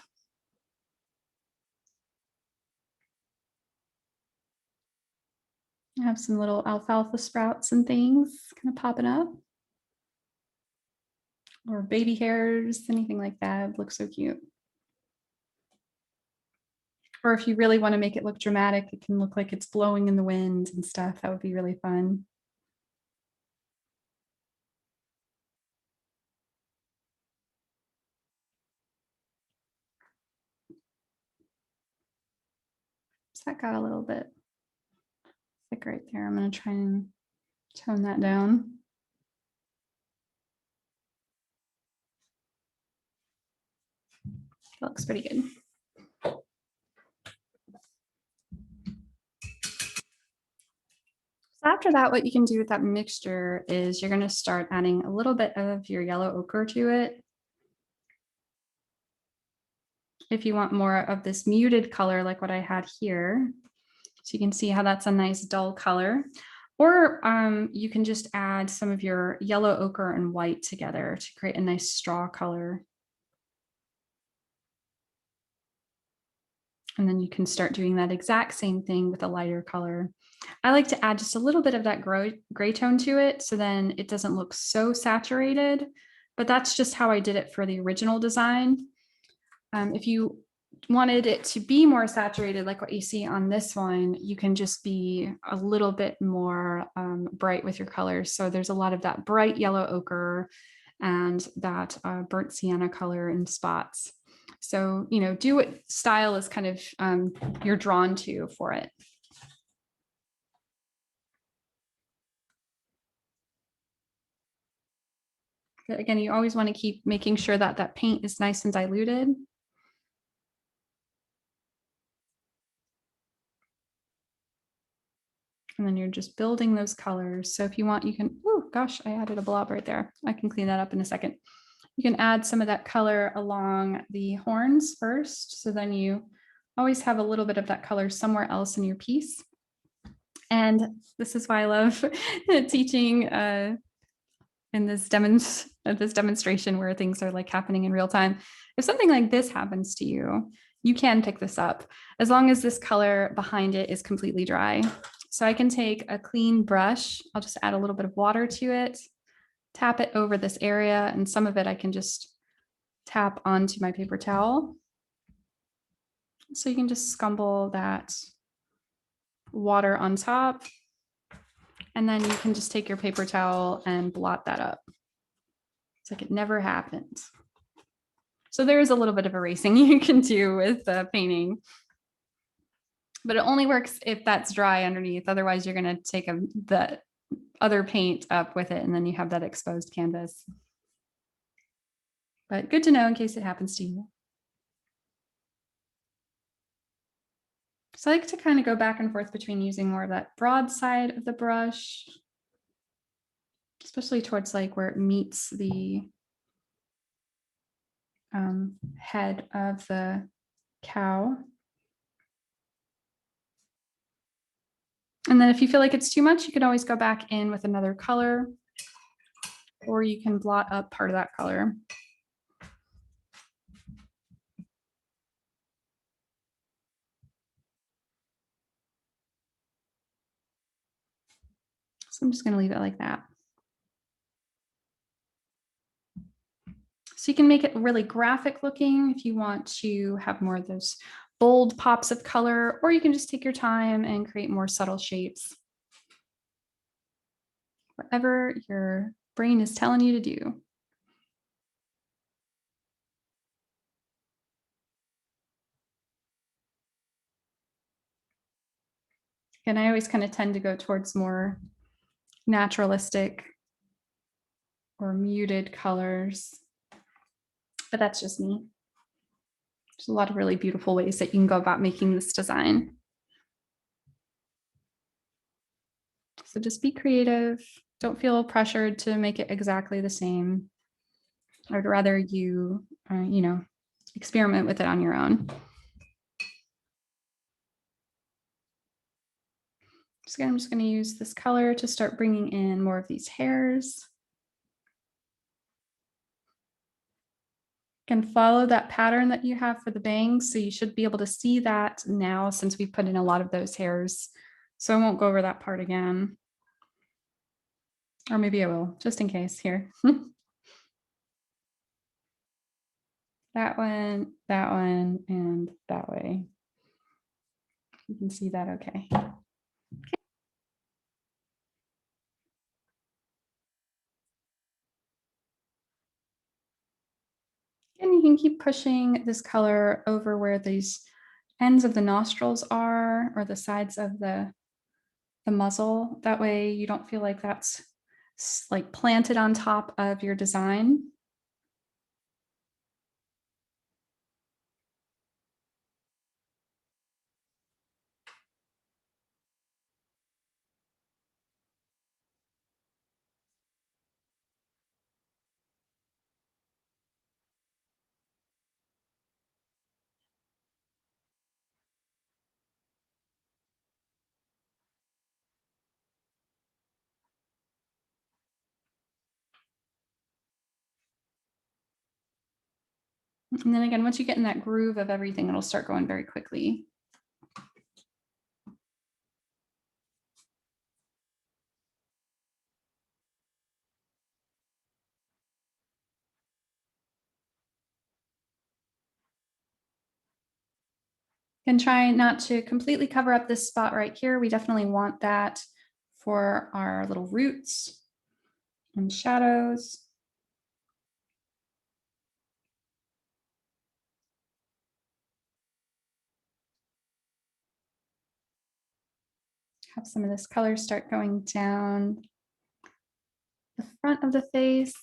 I have some little alfalfa sprouts and things kind of popping up. Or baby hairs, anything like that. It looks so cute. Or if you really want to make it look dramatic, it can look like it's blowing in the wind and stuff. That would be really fun. So that got a little bit thick right there. I'm going to try and tone that down. That looks pretty good. So after that, what you can do with that mixture is you're going to start adding a little bit of your yellow ochre to it. If you want more of this muted color like what I had here. So you can see how that's a nice dull color. Or you can just add some of your yellow ochre and white together to create a nice straw color. And then you can start doing that exact same thing with a lighter color. I like to add just a little bit of that gray tone to it, so then it doesn't look so saturated, but that's just how I did it for the original design. If you wanted it to be more saturated, like what you see on this one, you can just be a little bit more bright with your colors. So there's a lot of that bright yellow ochre and that burnt sienna color in spots. So, you know, do what style is kind of you're drawn to for it. But again, you always want to keep making sure that that paint is nice and diluted. And then you're just building those colors. So if you want, you can, oh gosh, I added a blob right there. I can clean that up in a second. You can add some of that color along the horns first. So then you always have a little bit of that color somewhere else in your piece. And this is why I love teaching in this demonstration where things are like happening in real time. If something like this happens to you, you can pick this up as long as this color behind it is completely dry. So I can take a clean brush. I'll just add a little bit of water to it, tap it over this area, and some of it I can just tap onto my paper towel. So you can just scumble that water on top, and then you can just take your paper towel and blot that up. It's like it never happened. So there is a little bit of erasing you can do with painting, but it only works if that's dry underneath. Otherwise, you're going to take the other paint up with it, and then you have that exposed canvas. But good to know in case it happens to you. So I like to kind of go back and forth between using more of that broad side of the brush, especially towards like where it meets the head of the cow. And then if you feel like it's too much, you can always go back in with another color, or you can blot up part of that color. So I'm just going to leave it like that. So you can make it really graphic looking if you want to have more of those bold pops of color, or you can just take your time and create more subtle shapes. Whatever your brain is telling you to do. And I always kind of tend to go towards more naturalistic or muted colors, but that's just me. There's a lot of really beautiful ways that you can go about making this design. So just be creative. Don't feel pressured to make it exactly the same. I would rather you, you know, experiment with it on your own. So I'm just going to use this color to start bringing in more of these hairs. Can follow that pattern that you have for the bangs. So you should be able to see that now since we put in a lot of those hairs. So I won't go over that part again. Or maybe I will, just in case here. That one, and that way. You can see that okay. And you can keep pushing this color over where these ends of the nostrils are, or the sides of the muzzle. That way you don't feel like that's like planted on top of your design. And then again, once you get in that groove of everything, it'll start going very quickly. Can try not to completely cover up this spot right here. We definitely want that for our little roots and shadows. Have some of this color start going down the front of the face.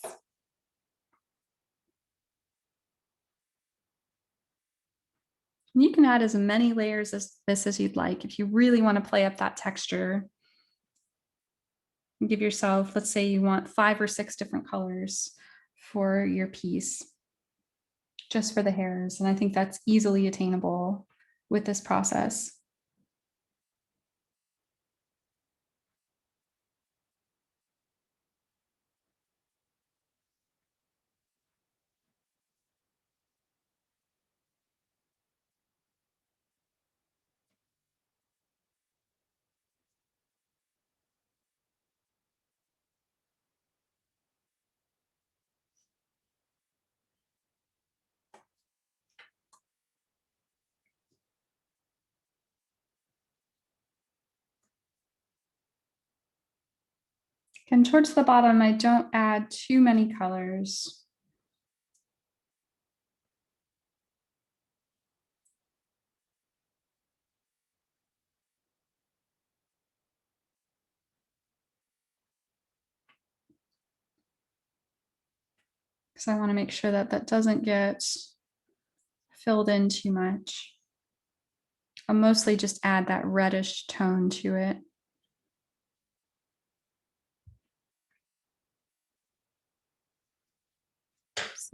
And you can add as many layers as this as you'd like. If you really want to play up that texture, give yourself, let's say you want 5 or 6 different colors for your piece, just for the hairs. And I think that's easily attainable with this process. And towards the bottom, I don't add too many colors. Because I want to make sure that that doesn't get filled in too much. I'll mostly just add that reddish tone to it.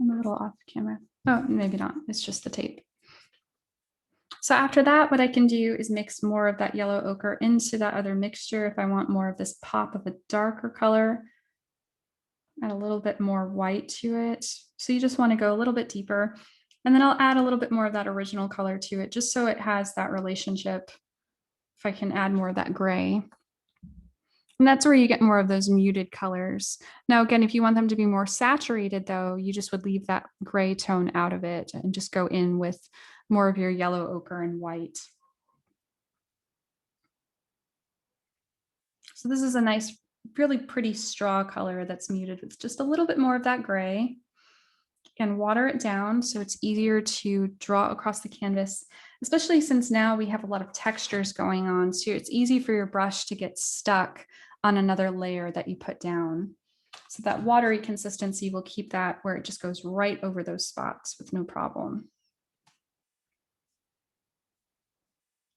I'm a little off camera. Oh, maybe not. It's just the tape. So after that, what I can do is mix more of that yellow ochre into that other mixture. If I want more of this pop of a darker color, add a little bit more white to it. So you just want to go a little bit deeper. And then I'll add a little bit more of that original color to it, just so it has that relationship. If I can add more of that gray. And that's where you get more of those muted colors. Now, again, if you want them to be more saturated, though, you just would leave that gray tone out of it and just go in with more of your yellow ochre and white. So this is a nice, really pretty straw color that's muted with just a little bit more of that gray. And water it down so it's easier to draw across the canvas, especially since now we have a lot of textures going on. So it's easy for your brush to get stuck on another layer that you put down. So that watery consistency will keep that where it just goes right over those spots with no problem.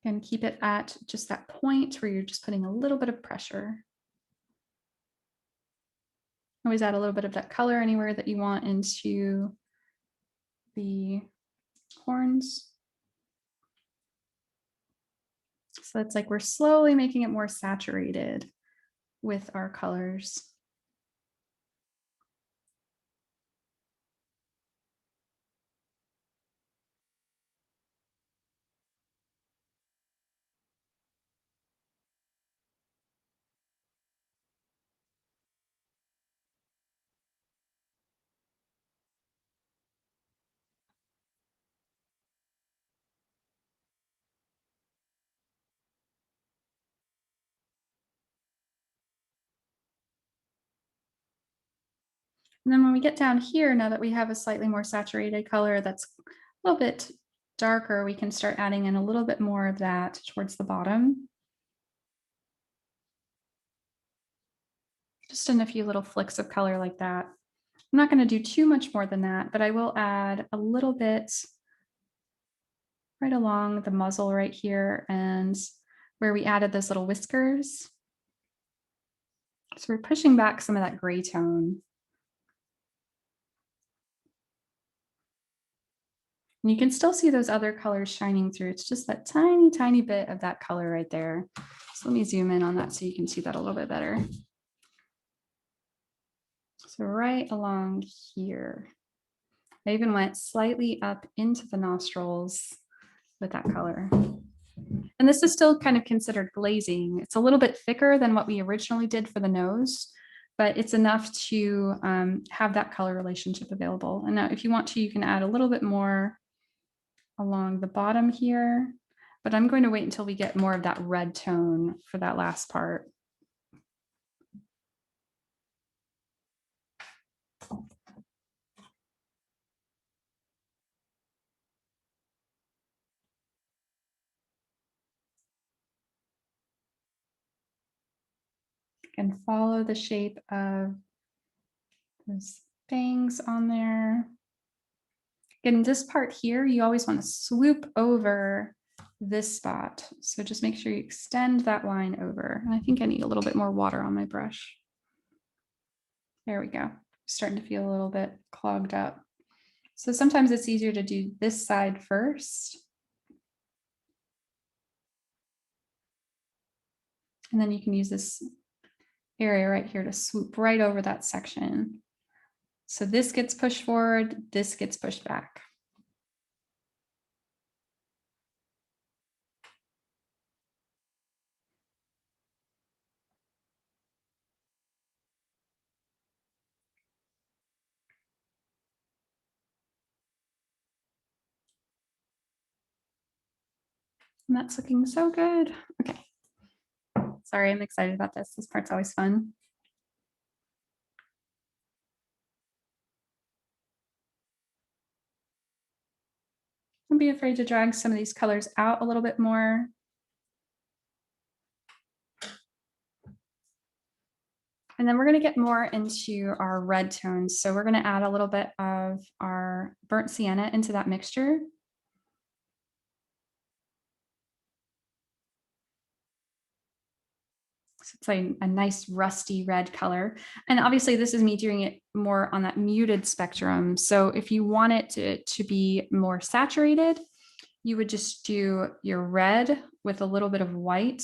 And keep it at just that point where you're just putting a little bit of pressure. Always add a little bit of that color anywhere that you want into the horns. So it's like we're slowly making it more saturated with our colors. And then when we get down here, now that we have a slightly more saturated color that's a little bit darker, we can start adding in a little bit more of that towards the bottom. Just in a few little flicks of color like that. I'm not going to do too much more than that, but I will add a little bit right along the muzzle right here and where we added those little whiskers. So we're pushing back some of that gray tone. And you can still see those other colors shining through. It's just that tiny, tiny bit of that color right there. So let me zoom in on that so you can see that a little bit better. So right along here, I even went slightly up into the nostrils with that color. And this is still kind of considered glazing. It's a little bit thicker than what we originally did for the nose, but it's enough to have that color relationship available. And now if you want to, you can add a little bit more along the bottom here. but I'm going to wait until we get more of that red tone for that last part. And follow the shape of those fangs on there. Again, this part here, you always want to swoop over this spot. So just make sure you extend that line over. And I think I need a little bit more water on my brush. There we go. Starting to feel a little bit clogged up. So sometimes it's easier to do this side first. And then you can use this area right here to swoop right over that section. So this gets pushed forward, this gets pushed back. And that's looking so good. Okay. Sorry, I'm excited about this. This part's always fun. Don't be afraid to drag some of these colors out a little bit more. And then we're going to get more into our red tones. So we're going to add a little bit of our burnt sienna into that mixture. So it's like a nice rusty red color. And obviously this is me doing it more on that muted spectrum. So if you want it to be more saturated, you would just do your red with a little bit of white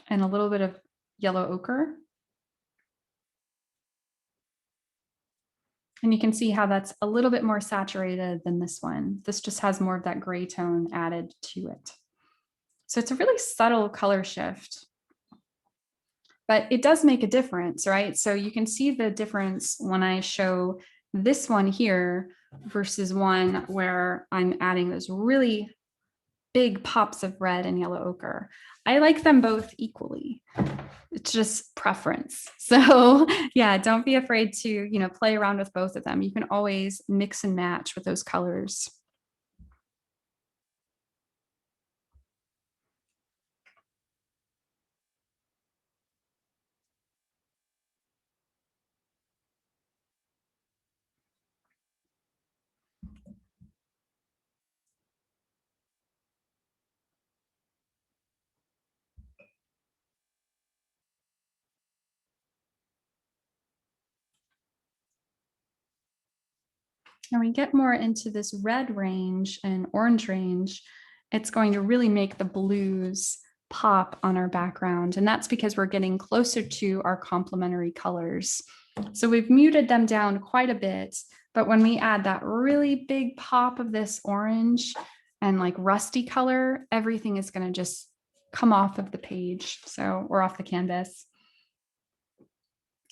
and a little bit of yellow ochre. And you can see how that's a little bit more saturated than this one. This just has more of that gray tone added to it. So it's a really subtle color shift, but it does make a difference, right? So you can see the difference when I show this one here versus one where I'm adding those really big pops of red and yellow ochre. I like them both equally. It's just preference. So yeah, don't be afraid to, you know, play around with both of them. You can always mix and match with those colors. And we get more into this red range and orange range, it's going to really make the blues pop on our background. And that's because we're getting closer to our complementary colors. So we've muted them down quite a bit, but when we add that really big pop of this orange and like rusty color, everything is going to just come off of the page. So we're off the canvas.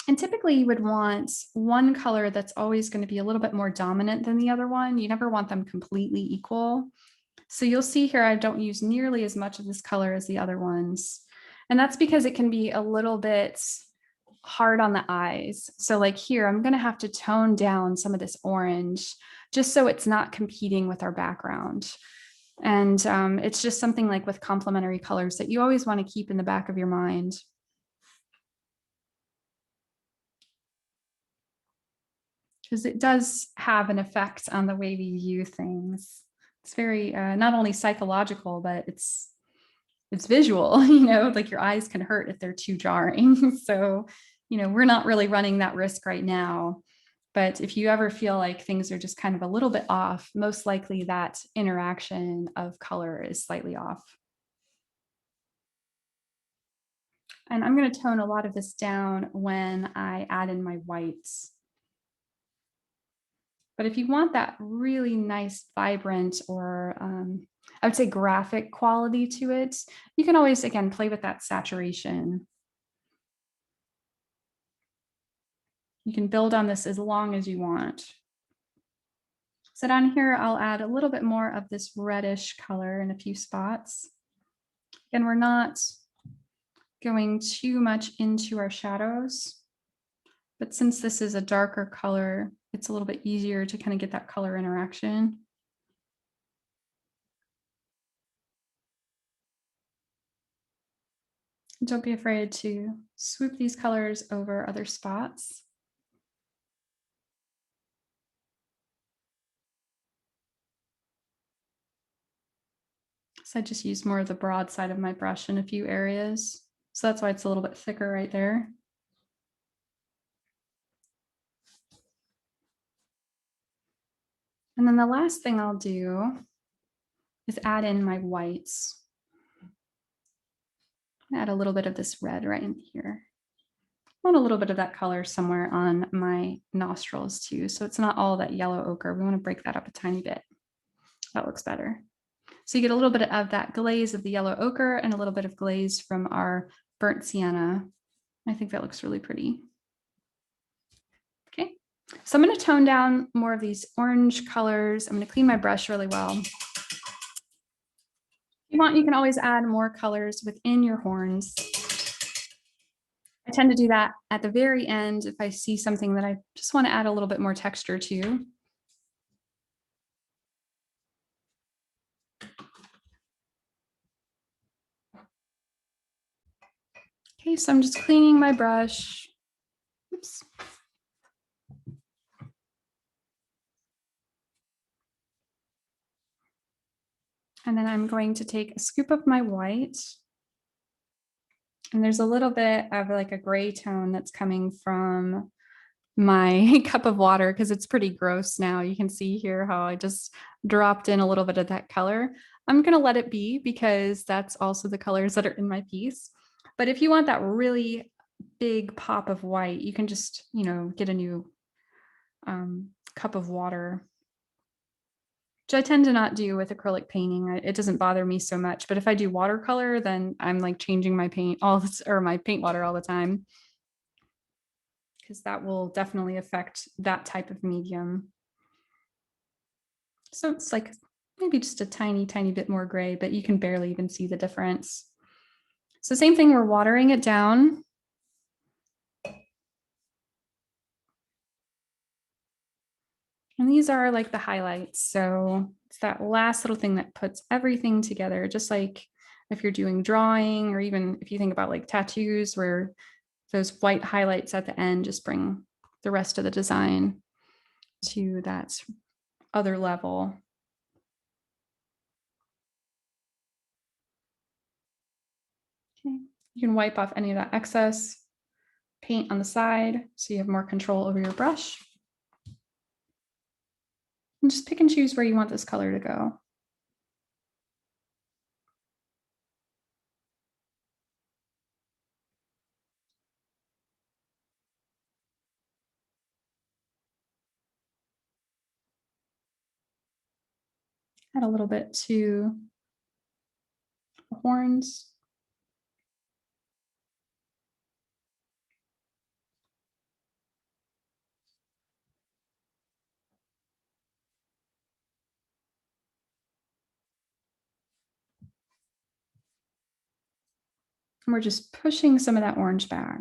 And typically you would want one color that's always going to be a little bit more dominant than the other one. You never want them completely equal. So you'll see here, I don't use nearly as much of this color as the other ones. And that's because it can be a little bit hard on the eyes. So like here, I'm going to have to tone down some of this orange just so it's not competing with our background. And it's just something like with complementary colors that you always want to keep in the back of your mind. Because it does have an effect on the way we view things. It's very not only psychological, but it's visual, you know, like your eyes can hurt if they're too jarring. So, you know, we're not really running that risk right now. But if you ever feel like things are just kind of a little bit off, most likely that interaction of color is slightly off. And I'm going to tone a lot of this down when I add in my whites. But if you want that really nice, vibrant, or I would say graphic quality to it, you can always, again, play with that saturation. You can build on this as long as you want. So down here, I'll add a little bit more of this reddish color in a few spots. And we're not going too much into our shadows, but since this is a darker color, it's a little bit easier to kind of get that color interaction. Don't be afraid to swoop these colors over other spots. So I just use more of the broad side of my brush in a few areas. So that's why it's a little bit thicker right there. And then the last thing I'll do is add in my whites. Add a little bit of this red right in here. I want a little bit of that color somewhere on my nostrils too. So it's not all that yellow ochre. We want to break that up a tiny bit. That looks better. So you get a little bit of that glaze of the yellow ochre and a little bit of glaze from our burnt sienna. I think that looks really pretty. Okay, so I'm going to tone down more of these orange colors. I'm going to clean my brush really well. If you want, you can always add more colors within your horns. I tend to do that at the very end if I see something that I just want to add a little bit more texture to. Okay, so I'm just cleaning my brush. Oops. And then I'm going to take a scoop of my white. And there's a little bit of like a gray tone that's coming from my cup of water because it's pretty gross now. You can see here how I just dropped in a little bit of that color. I'm going to let it be because that's also the colors that are in my piece. But if you want that really big pop of white, you can just, get a new cup of water, which I tend to not do with acrylic painting. It doesn't bother me so much. But if I do watercolor, then I'm like changing my paint or my paint water all the time, because that will definitely affect that type of medium. So it's like maybe just a tiny, tiny bit more gray, but you can barely even see the difference. So same thing, we're watering it down. And these are like the highlights. So it's that last little thing that puts everything together, just like if you're doing drawing, or even if you think about like tattoos, where those white highlights at the end just bring the rest of the design to that other level. Okay. You can wipe off any of that excess paint on the side so you have more control over your brush. And just pick and choose where you want this color to go. Add a little bit to the horns. And we're just pushing some of that orange back.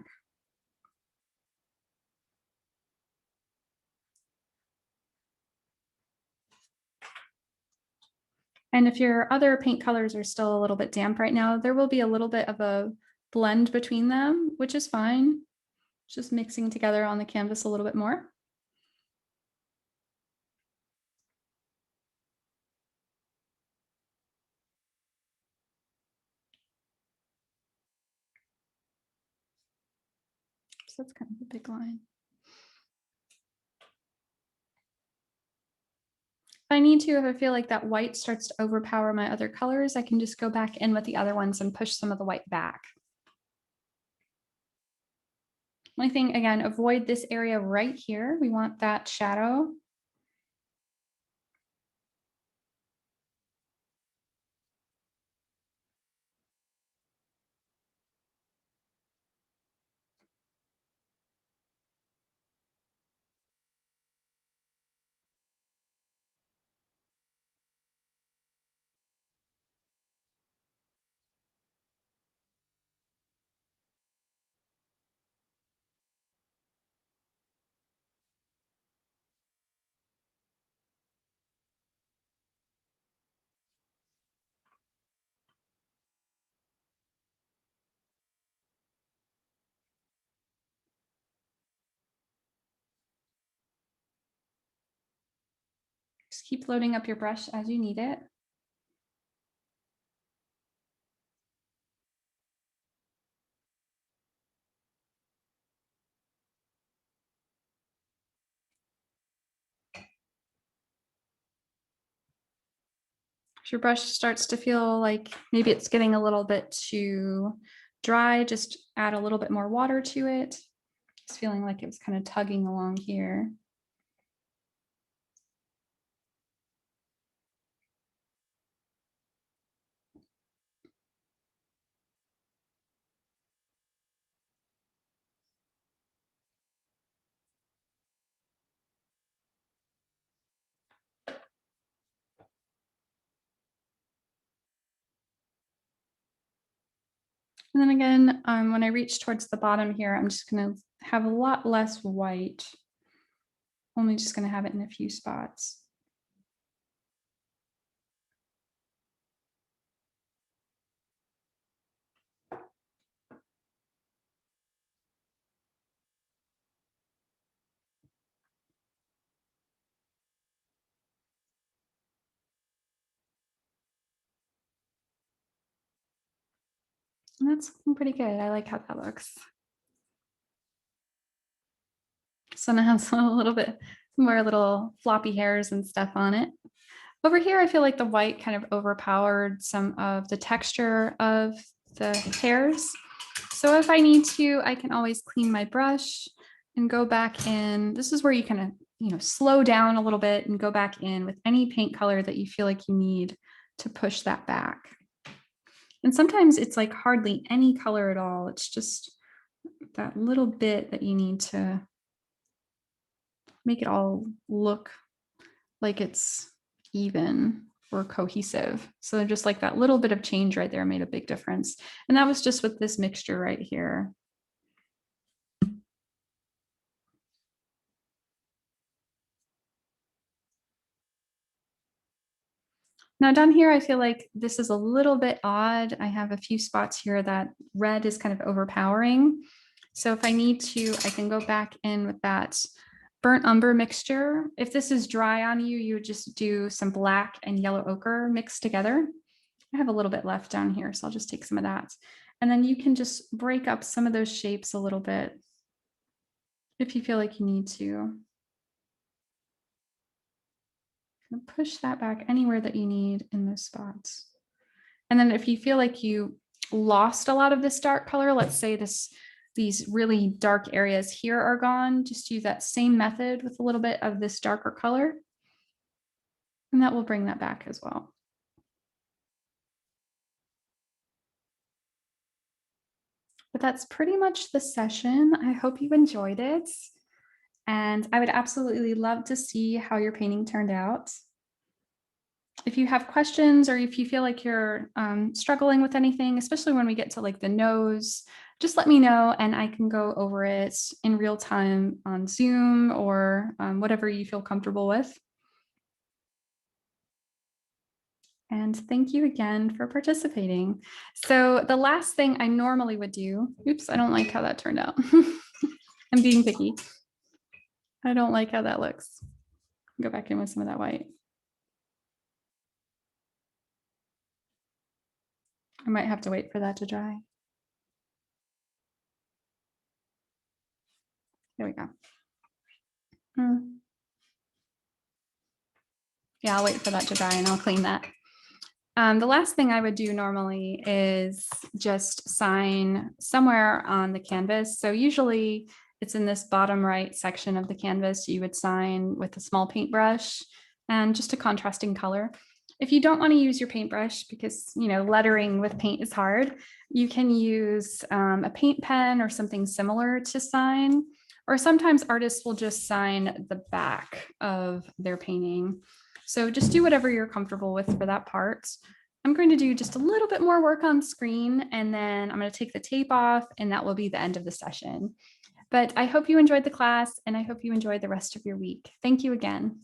And if your other paint colors are still a little bit damp right now, there will be a little bit of a blend between them, which is fine. Just mixing together on the canvas a little bit more. So that's kind of a big line. If I need to, if I feel like that white starts to overpower my other colors, I can just go back in with the other ones and push some of the white back. Only thing, again, avoid this area right here. We want that shadow. Just keep loading up your brush as you need it. If your brush starts to feel like maybe it's getting a little bit too dry, just add a little bit more water to it. It's feeling like it was kind of tugging along here. And then again, when I reach towards the bottom here, I'm just going to have a lot less white. Only just going to have it in a few spots. And that's looking pretty good. I like how that looks. So now it has a little bit more little floppy hairs and stuff on it. Over here, I feel like the white kind of overpowered some of the texture of the hairs. So if I need to, I can always clean my brush and go back in. This is where you kind of, slow down a little bit and go back in with any paint color that you feel like you need to push that back. And sometimes it's like hardly any color at all. It's just that little bit that you need to make it all look like it's even or cohesive. So just like that little bit of change right there made a big difference. And that was just with this mixture right here. Now down here, I feel like this is a little bit odd. I have a few spots here that red is kind of overpowering. So if I need to, I can go back in with that burnt umber mixture. If this is dry on you, you would just do some black and yellow ochre mixed together. I have a little bit left down here, so I'll just take some of that. And then you can just break up some of those shapes a little bit if you feel like you need to. Push that back anywhere that you need in those spots. And then if you feel like you lost a lot of this dark color, let's say these really dark areas here are gone, just use that same method with a little bit of this darker color. And that will bring that back as well. But that's pretty much the session. I hope you enjoyed it. And I would absolutely love to see how your painting turned out. If you have questions or if you feel like you're struggling with anything, especially when we get to like the nose, just let me know and I can go over it in real time on Zoom or whatever you feel comfortable with. And thank you again for participating. So the last thing I normally would do, oops, I don't like how that turned out. I'm being picky. I don't like how that looks. Go back in with some of that white. I might have to wait for that to dry. There we go. Yeah, I'll wait for that to dry and I'll clean that. The last thing I would do normally is just sign somewhere on the canvas. So usually it's in this bottom right section of the canvas. You would sign with a small paintbrush and just a contrasting color. If you don't want to use your paintbrush because, lettering with paint is hard, you can use a paint pen or something similar to sign. Or sometimes artists will just sign the back of their painting. So just do whatever you're comfortable with for that part. I'm going to do just a little bit more work on screen and then I'm going to take the tape off and that will be the end of the session. But I hope you enjoyed the class and I hope you enjoyed the rest of your week. Thank you again.